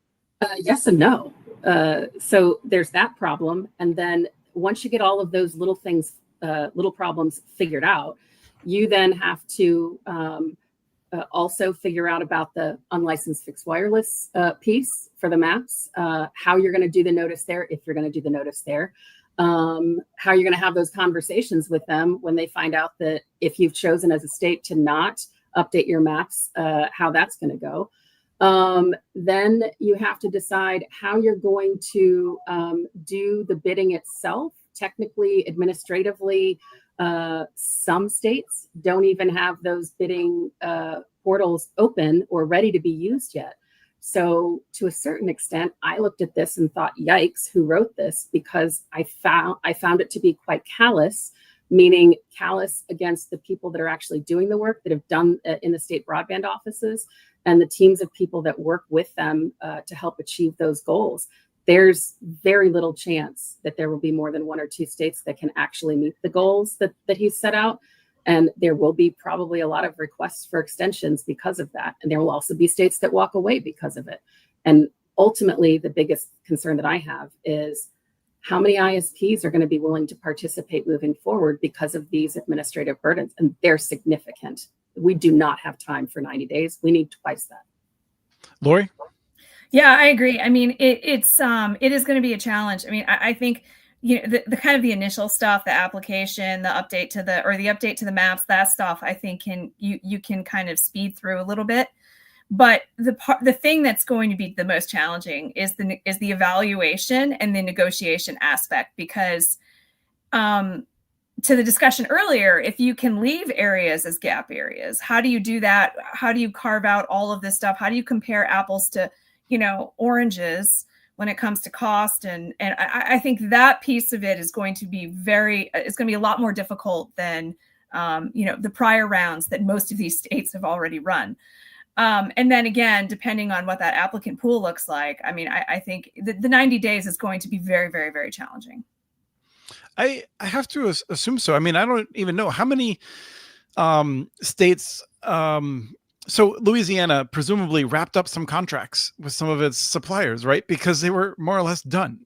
Speaker 3: Yes and no. So there's that problem. And then once you get all of those little things, little problems figured out, you then have to also figure out about the unlicensed fixed wireless piece for the maps, how you're going to do the notice there, if you're going to do the notice there, how you're going to have those conversations with them when they find out that if you've chosen as a state to not update your maps, how that's going to go. Then you have to decide how you're going to do the bidding itself. Technically, administratively, some states don't even have those bidding portals open or ready to be used yet. So to a certain extent, I looked at this and thought, yikes, who wrote this? Because I found it to be quite callous meaning callous against the people that are actually doing the work, that have done in the state broadband offices, and the teams of people that work with them to help achieve those goals. There's very little chance that there will be more than 1 or 2 states that can actually meet the goals that he's set out. And there will be probably a lot of requests for extensions because of that. And there will also be states that walk away because of it. And ultimately, the biggest concern that I have is how many ISPs are going to be willing to participate moving forward because of these administrative burdens. And they're significant. We do not have time for 90 days. We need twice that.
Speaker 1: Lori?
Speaker 2: Yeah, I agree. I mean, it is going to be a challenge. I mean, I think, you know, the kind of the initial stuff, the application, the update to the maps, that stuff, I think you can kind of speed through a little bit. But the thing that's going to be the most challenging is the evaluation and the negotiation aspect, because to the discussion earlier, if you can leave areas as gap areas, how do you do that? How do you carve out all of this stuff? How do you compare apples to, you know, oranges when it comes to cost? And I think that piece of it is going to be it's going to be a lot more difficult than, you know, the prior rounds that most of these states have already run. And then again, depending on what that applicant pool looks like, I mean, I think the 90 days is going to be very, very, very challenging.
Speaker 1: I have to assume so. I mean, I don't even know how many states. So Louisiana presumably wrapped up some contracts with some of its suppliers, right? Because they were more or less done.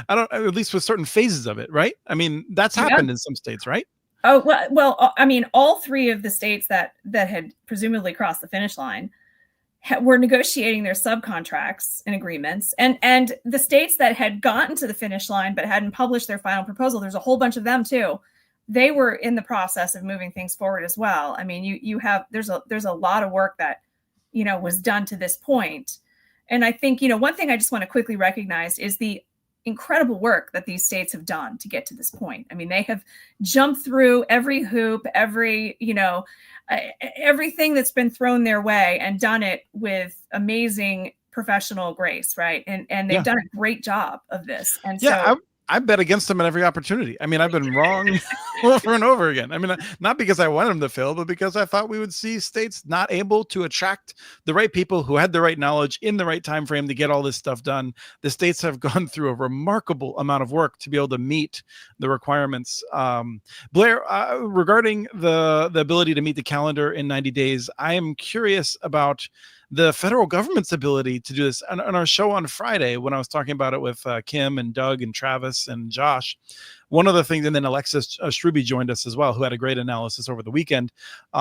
Speaker 1: At least with certain phases of it, right? I mean, that's happened in some states, right?
Speaker 2: Oh, well, I mean, all 3 of the states that had presumably crossed the finish line were negotiating their subcontracts and agreements. And the states that had gotten to the finish line but hadn't published their final proposal, there's a whole bunch of them too. They were in the process of moving things forward as well. I mean, there's a lot of work that, you know, was done to this point. And I think, you know, one thing I just want to quickly recognize is the incredible work that these states have done to get to this point. I mean, they have jumped through every hoop, every, you know, everything that's been thrown their way, and done it with amazing professional grace, right? And they've done a great job of this. And so
Speaker 1: I bet against them at every opportunity. I mean, I've been wrong over and over again. I mean, not because I wanted them to fail, but because I thought we would see states not able to attract the right people who had the right knowledge in the right time frame to get all this stuff done. The states have gone through a remarkable amount of work to be able to meet the requirements. Blair, regarding the ability to meet the calendar in 90 days, I am curious about the federal government's ability to do this. On our show on Friday, when I was talking about it with Kim and Doug and Travis and Josh, one of the things, and then Alexis Struby joined us as well, who had a great analysis over the weekend. We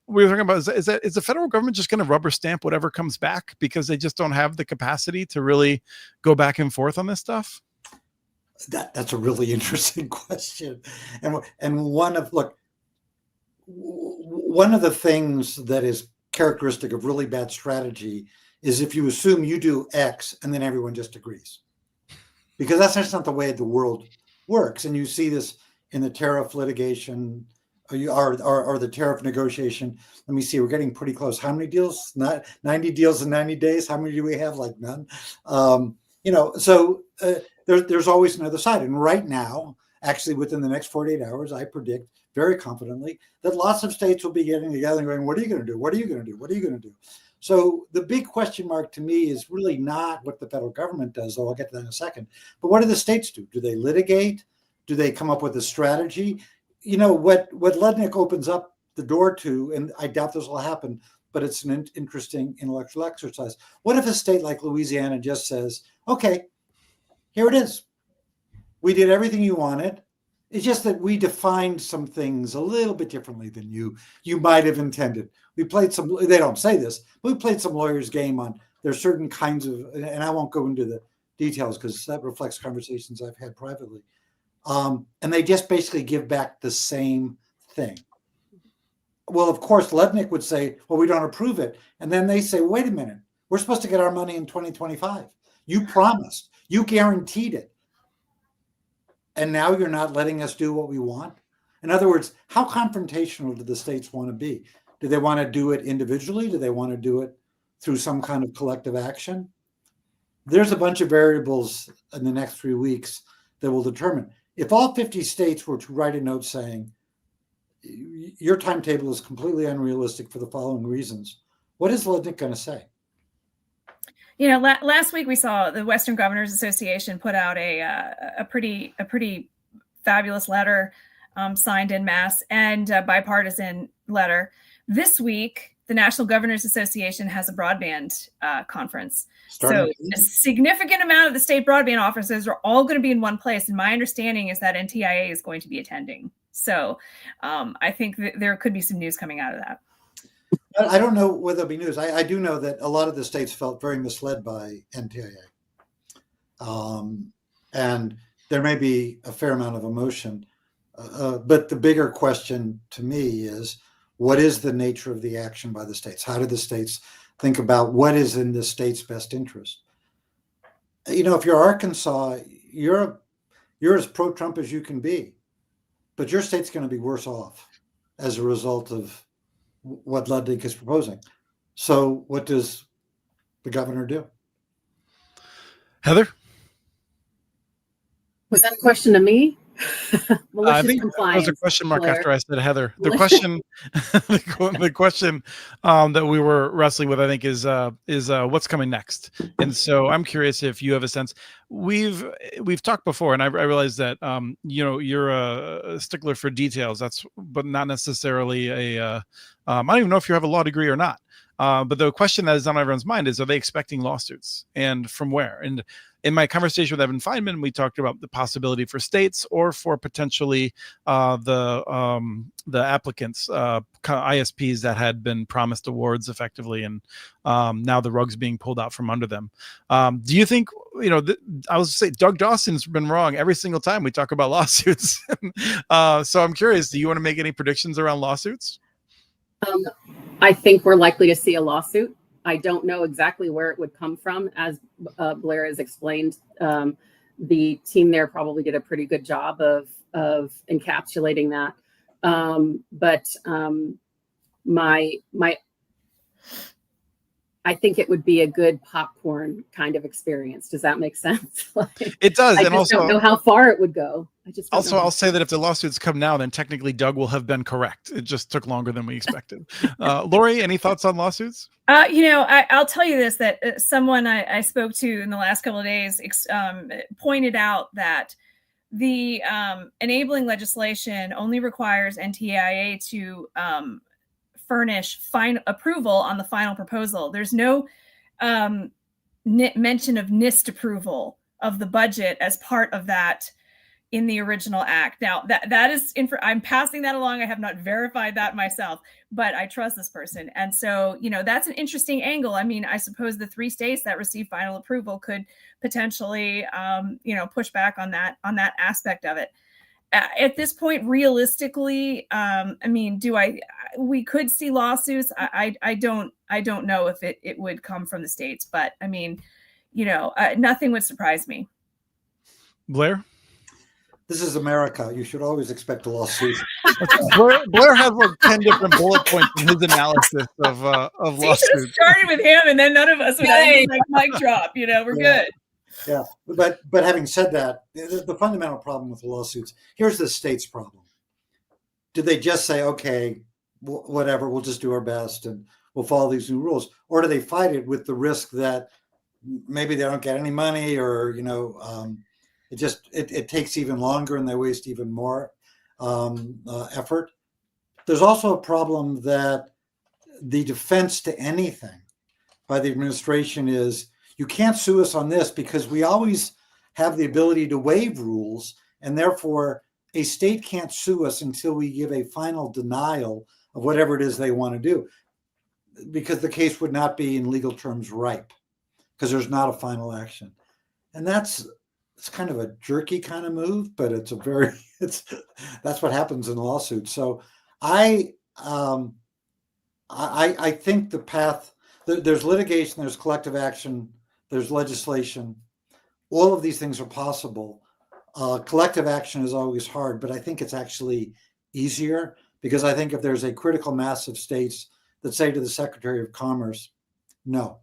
Speaker 1: were talking about, is the federal government just going to rubber stamp whatever comes back because they just don't have the capacity to really go back and forth on this stuff?
Speaker 4: That's a really interesting question. And one of the things that is characteristic of really bad strategy is if you assume you do X and then everyone just agrees, because that's just not the way the world works. And you see this in the tariff litigation or the tariff negotiation. Let me see, we're getting pretty close. How many deals? Not 90 deals in 90 days. How many do we have? Like none. There's always another side. And right now, actually within the next 48 hours, I predict very confidently that lots of states will be getting together and going, what are you going to do? What are you going to do? What are you going to do? So the big question mark to me is really not what the federal government does, though I'll get to that in a second, but what do the states do? Do they litigate? Do they come up with a strategy? You know, what Lednick opens up the door to, and I doubt this will happen, but it's an interesting intellectual exercise. What if a state like Louisiana just says, okay, here it is. We did everything you wanted. It's just that we defined some things a little bit differently than you might have intended. We played some, they don't say this, but we played some lawyer's game on there's certain kinds of, and I won't go into the details because that reflects conversations I've had privately. And they just basically give back the same thing. Well, of course, Lednick would say, well, we don't approve it. And then they say, wait a minute, we're supposed to get our money in 2025. You promised, you guaranteed it. And now you're not letting us do what we want. In other words, how confrontational do the states want to be? Do they want to do it individually? Do they want to do it through some kind of collective action? There's a bunch of variables in the next 3 weeks that will determine. if all 50 states were to write a note saying, your timetable is completely unrealistic for the following reasons, what is Lednick going to say?
Speaker 2: You know, last week we saw the Western Governors Association put out a pretty fabulous letter, signed en masse, and a bipartisan letter. This week, the National Governors Association has a broadband conference. So a significant amount of the state broadband offices are all going to be in one place. And my understanding is that NTIA is going to be attending. So I think that there could be some news coming out of that.
Speaker 4: I don't know whether it'll be news. I do know that a lot of the states felt very misled by NTIA. And there may be a fair amount of emotion. But the bigger question to me is, what is the nature of the action by the states? How do the states think about what is in the state's best interest? You know, if you're Arkansas, you're as pro-Trump as you can be, but your state's going to be worse off as a result of what Lednick is proposing. So what does the governor do?
Speaker 1: Heather?
Speaker 3: Was that a question to me?
Speaker 1: I think that was a question mark
Speaker 3: Blair.
Speaker 1: after I said Heather. The question, the question that we were wrestling with, I think, is what's coming next. And so I'm curious if you have a sense. We've talked before, and I realize that you know, you're a stickler for details. But not necessarily a. I don't even know if you have a law degree or not. But the question that is on everyone's mind is: are they expecting lawsuits, and from where? And in my conversation with Evan Feynman, we talked about the possibility for states or for potentially the applicants, ISPs that had been promised awards effectively, and now the rug's being pulled out from under them. Do you think, you know, I was say Doug Dawson's been wrong every single time we talk about lawsuits. So I'm curious, do you want to make any predictions around lawsuits?
Speaker 3: I think we're likely to see a lawsuit. I don't know exactly where it would come from. As Blair has explained, the team there probably did a pretty good job of encapsulating that. But I think it would be a good popcorn kind of experience. Does that make sense?
Speaker 1: It does.
Speaker 3: I
Speaker 1: and also
Speaker 3: don't know how far it would go.
Speaker 1: I'll say that if the lawsuits come now, then technically Doug will have been correct. It just took longer than we expected. Lori, any thoughts on lawsuits?
Speaker 2: You know, I'll tell you this, that someone I spoke to in the last couple of days pointed out that the enabling legislation only requires NTIA to furnish final approval on the final proposal. There's no mention of NIST approval of the budget as part of that in the original act. Now that is I'm passing that along. I have not verified that myself, but I trust this person. And so, you know, that's an interesting angle. I mean, I suppose the 3 states that receive final approval could potentially, you know, push back on that aspect of it. At this point, realistically, I mean, we could see lawsuits. I don't know if it would come from the states, but I mean, you know, nothing would surprise me.
Speaker 1: Blair?
Speaker 4: This is America. You should always expect a lawsuit.
Speaker 1: Blair has like 10 different bullet points in his analysis of lawsuits.
Speaker 2: You should have started with him, and then none of us would have like mic drop. You know, we're good.
Speaker 4: Yeah, but having said that, the fundamental problem with the lawsuits, here's the state's problem. Did they just say, okay, whatever, we'll just do our best and we'll follow these new rules? Or do they fight it with the risk that maybe they don't get any money, or, you know, it takes even longer and they waste even more effort? There's also a problem that the defense to anything by the administration is, you can't sue us on this because we always have the ability to waive rules, and therefore a state can't sue us until we give a final denial of whatever it is they want to do, because the case would not be in legal terms ripe because there's not a final action. And it's kind of a jerky kind of move, but that's what happens in lawsuits. So I think the path, there's litigation, there's collective action, there's legislation. All of these things are possible. Collective action is always hard, but I think it's actually easier, because I think if there's a critical mass of states that say to the Secretary of Commerce, no,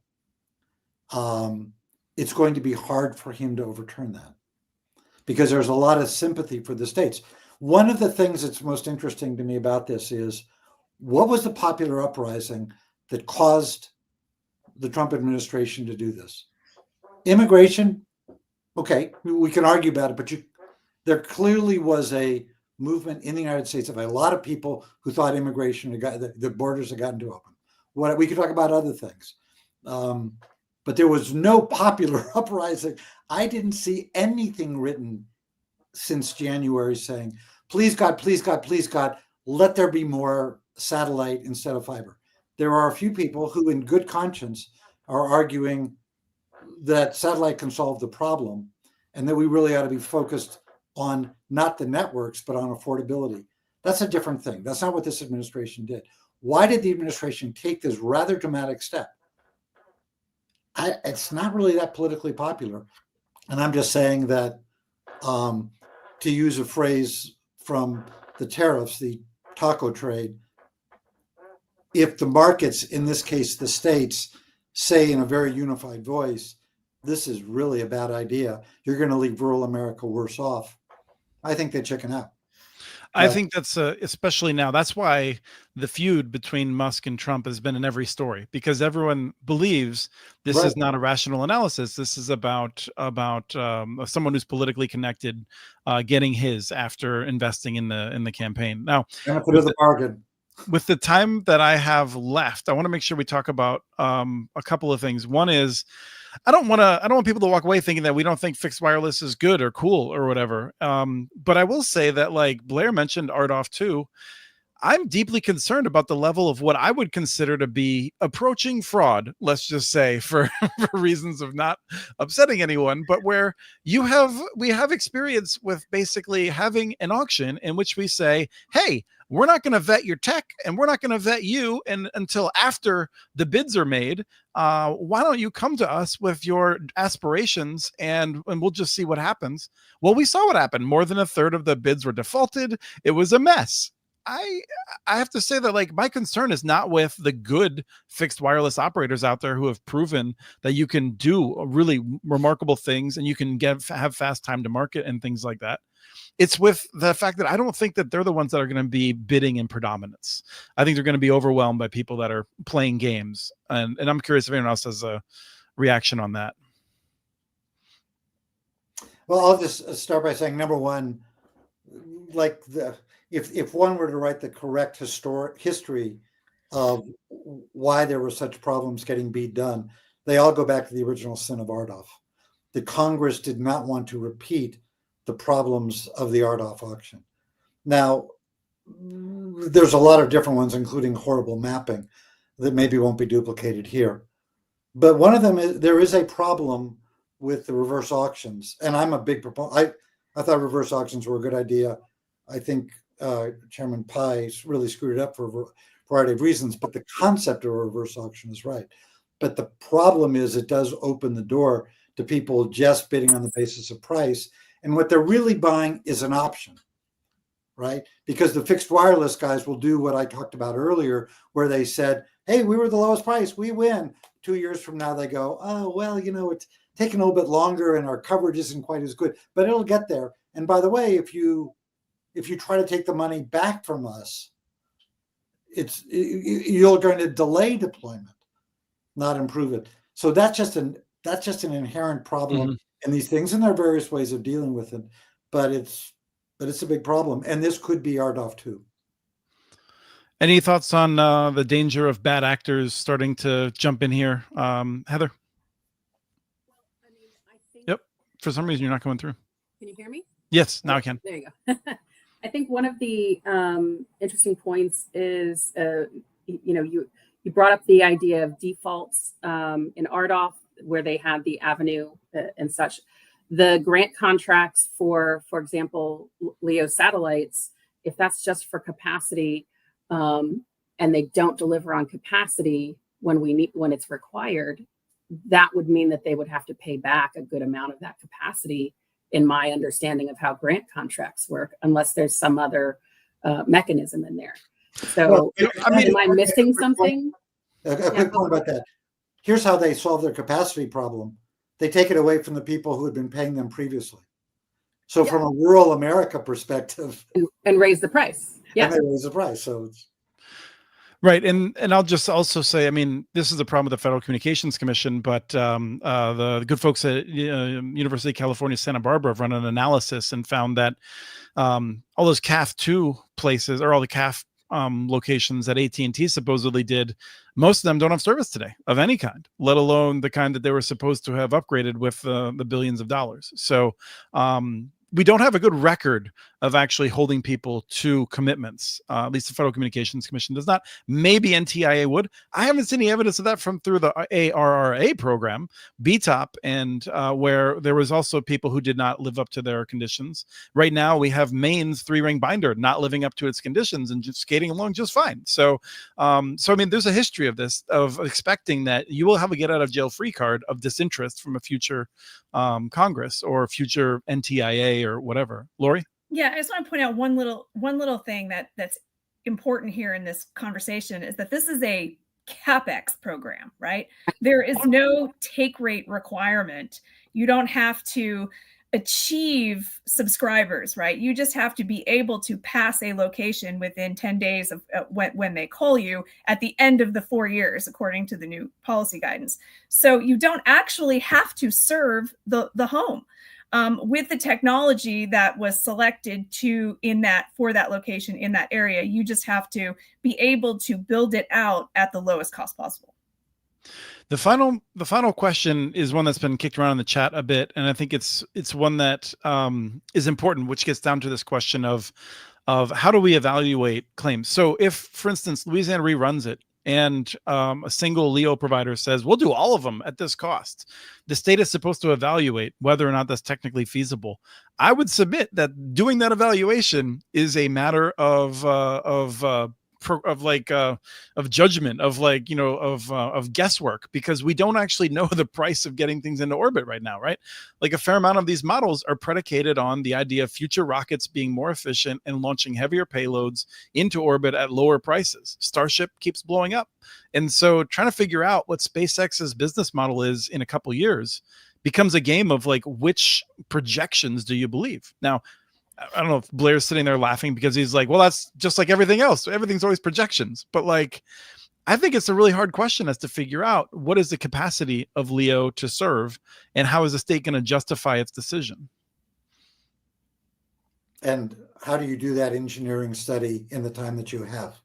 Speaker 4: it's going to be hard for him to overturn that, because there's a lot of sympathy for the states. One of the things that's most interesting to me about this is, what was the popular uprising that caused the Trump administration to do this? Immigration, okay, we can argue about it, but there clearly was a movement in the United States of a lot of people who thought immigration the borders had gotten too open. We could talk about other things, but there was no popular uprising. I didn't see anything written since January saying, please God, please God, please God, let there be more satellite instead of fiber. There are a few people who, in good conscience, are arguing that satellite can solve the problem, and that we really ought to be focused on not the networks, but on affordability. That's a different thing. That's not what this administration did. Why did the administration take this rather dramatic step? It's not really that politically popular. And I'm just saying that, to use a phrase from the tariffs, the taco trade, if the markets, in this case, the states, say in a very unified voice, this is really a bad idea, you're going to leave rural America worse off, I think they chicken out.
Speaker 1: I think that's especially now. That's why the feud between Musk and Trump has been in every story, because everyone believes this is not a rational analysis. This is about someone who's politically connected getting his after investing in the campaign. Now,
Speaker 4: benefit of the bargain.
Speaker 1: With the time that I have left, I want to make sure we talk about a couple of things. One is, I don't want people to walk away thinking that we don't think fixed wireless is good or cool or whatever. But I will say that, like Blair mentioned RDOF 2, I'm deeply concerned about the level of what I would consider to be approaching fraud, let's just say, for reasons of not upsetting anyone, but where we have experience with basically having an auction in which we say, hey, we're not going to vet your tech, and we're not going to vet you until after the bids are made. Why don't you come to us with your aspirations, and we'll just see what happens. Well, we saw what happened. More than a third of the bids were defaulted. It was a mess. I have to say that, like, my concern is not with the good fixed wireless operators out there who have proven that you can do really remarkable things and you can have fast time to market and things like that. It's with the fact that I don't think that they're the ones that are going to be bidding in predominance. I think they're going to be overwhelmed by people that are playing games. And I'm curious if anyone else has a reaction on that.
Speaker 4: Well, I'll just start by saying, number one, like if one were to write the correct history of why there were such problems getting BEAD done, they all go back to the original sin of RDOF. The Congress did not want to repeat the problems of the RDOF auction. Now, there's a lot of different ones, including horrible mapping, that maybe won't be duplicated here. But one of them is, there is a problem with the reverse auctions. And I'm a big proponent. I thought reverse auctions were a good idea. I think Chairman Pai really screwed it up for a variety of reasons, but the concept of a reverse auction is right. But the problem is, it does open the door to people just bidding on the basis of price. And what they're really buying is an option, right? Because the fixed wireless guys will do what I talked about earlier, where they said, hey, we were the lowest price, we win. 2 years from now, they go, oh, well, it's taking a little bit longer and our coverage isn't quite as good, but it'll get there. And by the way, if you try to take the money back from us, you're going to delay deployment, not improve it. So that's just an inherent problem in these things, and there are various ways of dealing with it, but it's a big problem, and this could be RDOF 2.
Speaker 1: Any thoughts on the danger of bad actors starting to jump in here, Heather?
Speaker 3: Well, I think.
Speaker 1: Yep. For some reason, you're not coming through.
Speaker 3: Can you hear me?
Speaker 1: Yes, now I can.
Speaker 3: There you go. I think one of the interesting points is, you brought up the idea of defaults in RDOF, where they had the avenue and such. The grant contracts for example, LEO satellites, if that's just for capacity, and they don't deliver on capacity when it's required, that would mean that they would have to pay back a good amount of that capacity, in my understanding of how grant contracts work, unless there's some other mechanism in there. So, am I missing something?
Speaker 4: A quick point about that. Here's how they solve their capacity problem. They take it away from the people who had been paying them previously. So from a rural America perspective,
Speaker 3: and raise the price. Yeah.
Speaker 4: and they raise the price. So it's
Speaker 1: Right. And I'll just also say, I mean, this is the problem with the Federal Communications Commission, but the good folks at University of California, Santa Barbara have run an analysis and found that all those CAF2 places, or all the CAF locations that AT&T supposedly did, most of them don't have service today of any kind, let alone the kind that they were supposed to have upgraded with the billions of dollars. So we don't have a good record of actually holding people to commitments. At least the Federal Communications Commission does not. Maybe NTIA would. I haven't seen any evidence of that through the ARRA program, BTOP, and where there was also people who did not live up to their conditions. Right now, we have Maine's 3-ring binder not living up to its conditions and just skating along just fine. So I mean, there's a history of this, of expecting that you will have a get out of jail free card of disinterest from a future Congress or future NTIA or whatever. Lori?
Speaker 2: Yeah, I just want to point out one little thing that's important here in this conversation is that this is a CapEx program, right? There is no take rate requirement. You don't have to achieve subscribers, right? You just have to be able to pass a location within 10 days of when they call you at the end of the 4 years, according to the new policy guidance. So you don't actually have to serve the home. With the technology that was selected for that location in that area, you just have to be able to build it out at the lowest cost possible.
Speaker 1: The final question is one that's been kicked around in the chat a bit, and I think it's one that is important, which gets down to this question of how do we evaluate claims. So if, for instance, Louisiana reruns it, and a single LEO provider says, we'll do all of them at this cost, the state is supposed to evaluate whether or not that's technically feasible. I would submit that doing that evaluation is a matter of judgment, of guesswork, because we don't actually know the price of getting things into orbit right now, right? Like a fair amount of these models are predicated on the idea of future rockets being more efficient and launching heavier payloads into orbit at lower prices. Starship keeps blowing up. And so trying to figure out what SpaceX's business model is in a couple years becomes a game of like, which projections do you believe? Now, I don't know if Blair's sitting there laughing because he's like, well, that's just like everything else. Everything's always projections. But like, I think it's a really hard question as to figure out what is the capacity of LEO to serve and how is the state going to justify its decision?
Speaker 4: And how do you do that engineering study in the time that you have?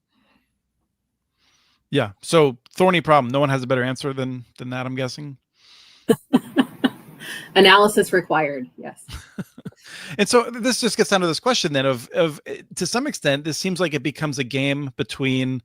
Speaker 1: Yeah. So thorny problem. No one has a better answer than that, I'm guessing.
Speaker 3: Analysis required. Yes.
Speaker 1: And so this just gets down to this question then of to some extent, this seems like it becomes a game between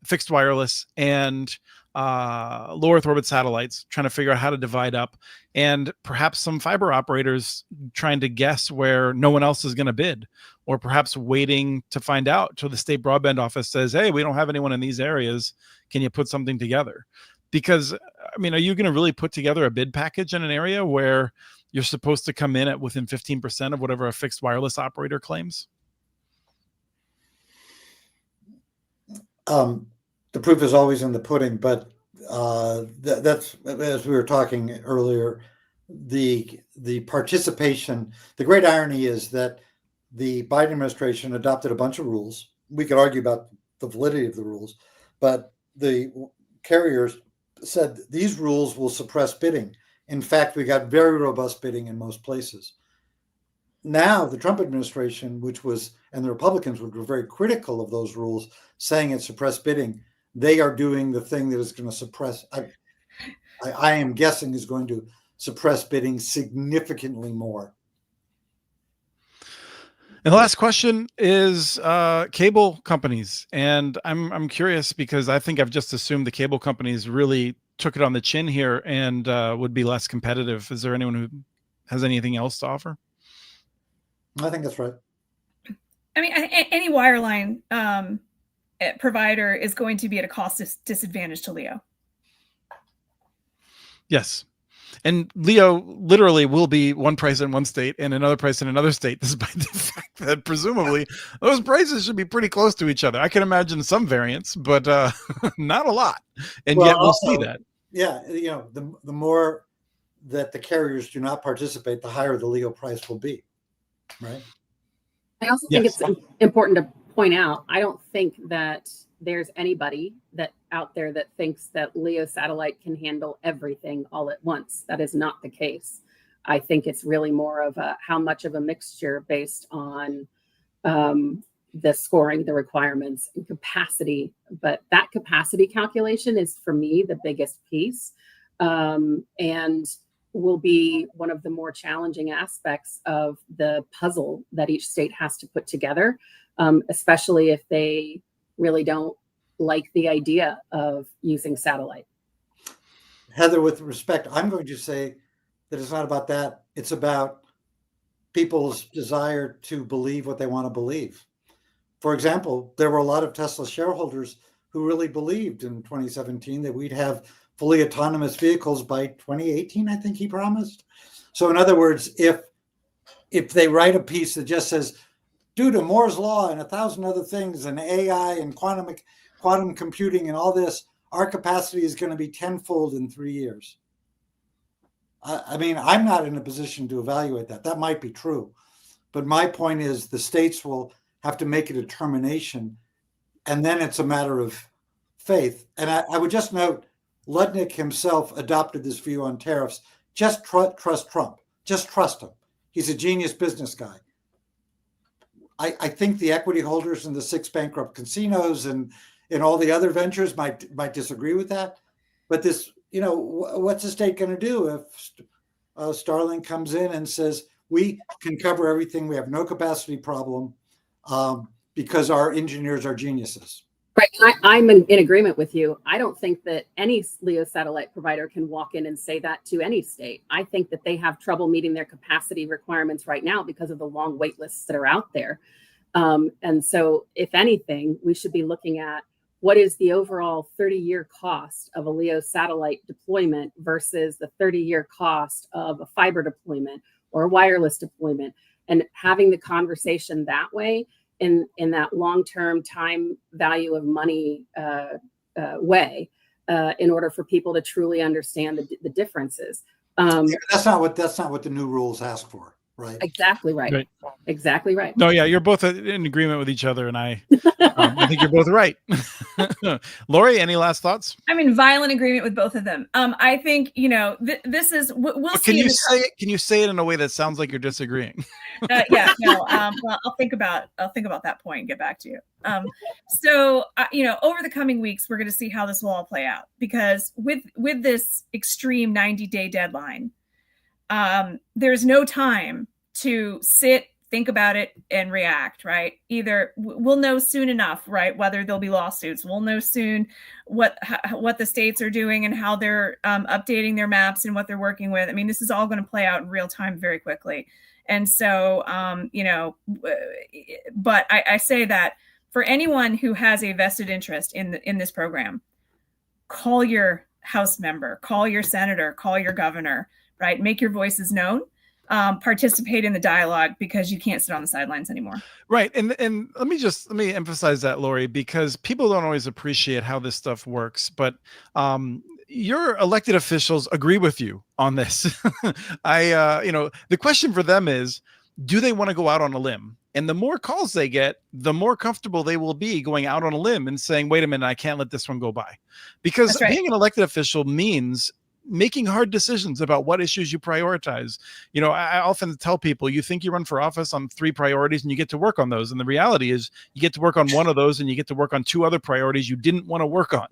Speaker 1: fixed wireless and low Earth orbit satellites, trying to figure out how to divide up, and perhaps some fiber operators trying to guess where no one else is going to bid, or perhaps waiting to find out till the state broadband office says, hey, we don't have anyone in these areas. Can you put something together? Because, I mean, are you going to really put together a bid package in an area where you're supposed to come in at within 15% of whatever a fixed wireless operator claims?
Speaker 4: The proof is always in the pudding, but that's, as we were talking earlier, the participation, the great irony is that the Biden administration adopted a bunch of rules. We could argue about the validity of the rules, but the carriers said these rules will suppress bidding. In fact, we got very robust bidding in most places. Now, the Trump administration, and the Republicans, which were very critical of those rules, saying it suppressed bidding, they are doing the thing that is going to suppress, I am guessing, is going to suppress bidding significantly more.
Speaker 1: And the last question is cable companies. And I'm curious because I think I've just assumed the cable companies really took it on the chin here and would be less competitive. Is there anyone who has anything else to offer?
Speaker 4: I think that's right.
Speaker 2: I mean, any wireline provider is going to be at a cost disadvantage to LEO.
Speaker 1: Yes. And LEO literally will be one price in one state and another price in another state, despite the fact that presumably those prices should be pretty close to each other. I can imagine some variance, but not a lot. And yet we'll see that.
Speaker 4: Yeah, the more that the carriers do not participate, the higher the LEO price will be. right?
Speaker 3: I also think
Speaker 1: Yes.
Speaker 3: it's important to point out, I don't think that there's anybody that out there that thinks that LEO satellite can handle everything all at once. That is not the case. I think it's really more of a how much of a mixture based on the scoring, the requirements, and capacity. But that capacity calculation is, for me, the biggest piece, and will be one of the more challenging aspects of the puzzle that each state has to put together, especially if they really don't like the idea of using satellite.
Speaker 4: Heather, with respect, I'm going to say that it's not about that. It's about people's desire to believe what they want to believe. For example, there were a lot of Tesla shareholders who really believed in 2017 that we'd have fully autonomous vehicles by 2018, I think he promised. So in other words, if they write a piece that just says, due to Moore's law and 1,000 other things and AI and quantum computing and all this, our capacity is going to be tenfold in 3 years. I mean, I'm not in a position to evaluate that. That might be true. But my point is the states will have to make a determination, and then it's a matter of faith. And I would just note, Lutnick himself adopted this view on tariffs. Just trust Trump. Just trust him. He's a genius business guy. I think the equity holders in the 6 bankrupt casinos and all the other ventures might disagree with that. But this, what's the state going to do if Starlink comes in and says, we can cover everything, we have no capacity problem because our engineers are geniuses?
Speaker 3: Right. I'm in agreement with you. I don't think that any LEO satellite provider can walk in and say that to any state. I think that they have trouble meeting their capacity requirements right now because of the long wait lists that are out there. And so, if anything, we should be looking at what is the overall 30-year cost of a LEO satellite deployment versus the 30-year cost of a fiber deployment or a wireless deployment, and having the conversation that way in that long-term time value of money way, in order for people to truly understand the differences.
Speaker 4: That's not what the new rules ask for, right?
Speaker 3: Exactly right. Exactly right.
Speaker 1: No, yeah, you're both in agreement with each other, and I think you're both right. Lori, any last thoughts?
Speaker 2: I'm in violent agreement with both of them. I think this is we'll see.
Speaker 1: Can you say it in a way that sounds like you're disagreeing?
Speaker 2: Yeah, no. Well, I'll think about that point and get back to you. So over the coming weeks, we're going to see how this will all play out, because with this extreme 90-day deadline, there's no time to sit, think about it, and react, right? Either we'll know soon enough, right, whether there'll be lawsuits. We'll know soon what the states are doing and how they're updating their maps and what they're working with. I mean, this is all going to play out in real time very quickly. And so, but I say that for anyone who has a vested interest in this program, call your House member, call your senator, call your governor, right? Make your voices known. Participate in the dialogue, because you can't sit on the sidelines anymore.
Speaker 1: Right. And let me emphasize that, Lori, because people don't always appreciate how this stuff works, but your elected officials agree with you on this. The question for them is, do they want to go out on a limb? And the more calls they get, the more comfortable they will be going out on a limb and saying, wait a minute, I can't let this one go by. Because being an elected official means making hard decisions about what issues you prioritize. I often tell people, you think you run for office on 3 priorities and you get to work on those. And the reality is you get to work on one of those and you get to work on 2 other priorities you didn't want to work on.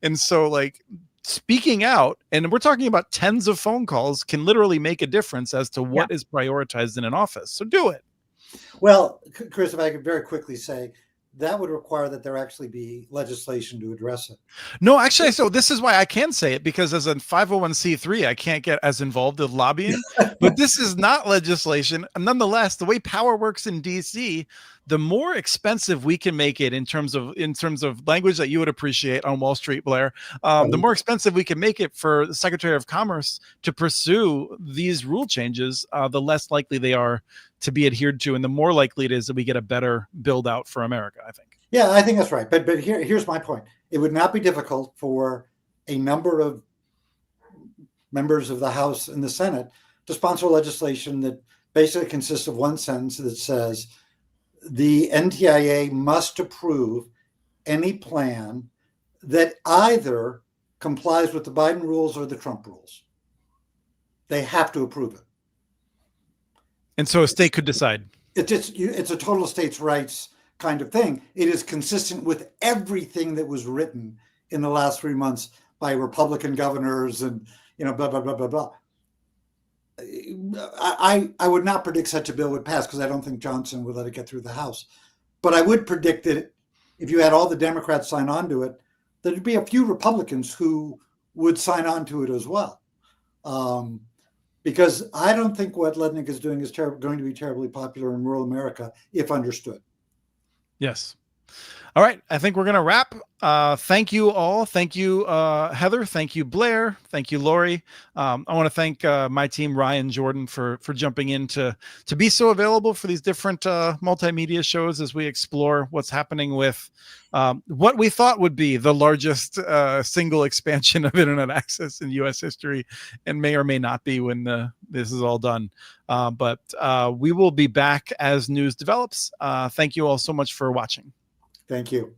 Speaker 1: And so, speaking out, and we're talking about tens of phone calls, can literally make a difference as to what is prioritized in an office. So do it.
Speaker 4: Well, Chris, if I could very quickly say, that would require that there actually be legislation to address it.
Speaker 1: No, actually, so this is why I can say it, because as a 501c3, I can't get as involved with lobbying, but this is not legislation. Nonetheless, the way power works in DC, the more expensive we can make it in terms of language that you would appreciate on Wall Street, Blair, the more expensive we can make it for the Secretary of Commerce to pursue these rule changes, the less likely they are to be adhered to, and the more likely it is that we get a better build out for America, I think.
Speaker 4: Yeah, I think that's right. But here's my point. It would not be difficult for a number of members of the House and the Senate to sponsor legislation that basically consists of one sentence that says the NTIA must approve any plan that either complies with the Biden rules or the Trump rules. They have to approve it.
Speaker 1: And so a state could decide.
Speaker 4: It's a total states' rights kind of thing. It is consistent with everything that was written in the last 3 months by Republican governors and, blah, blah, blah, blah, blah. I would not predict such a bill would pass because I don't think Johnson would let it get through the House. But I would predict that if you had all the Democrats sign on to it, there'd be a few Republicans who would sign on to it as well. Because I don't think what Lednick is doing is going to be terribly popular in rural America if understood.
Speaker 1: Yes. All right. I think we're going to wrap. Thank you all. Thank you, Heather. Thank you, Blair. Thank you, Lori. I want to thank my team, Ryan, Jordan, for jumping in to be so available for these different multimedia shows as we explore what's happening with what we thought would be the largest single expansion of internet access in U.S. history, and may or may not be when this is all done. But we will be back as news develops. Thank you all so much for watching.
Speaker 4: Thank you.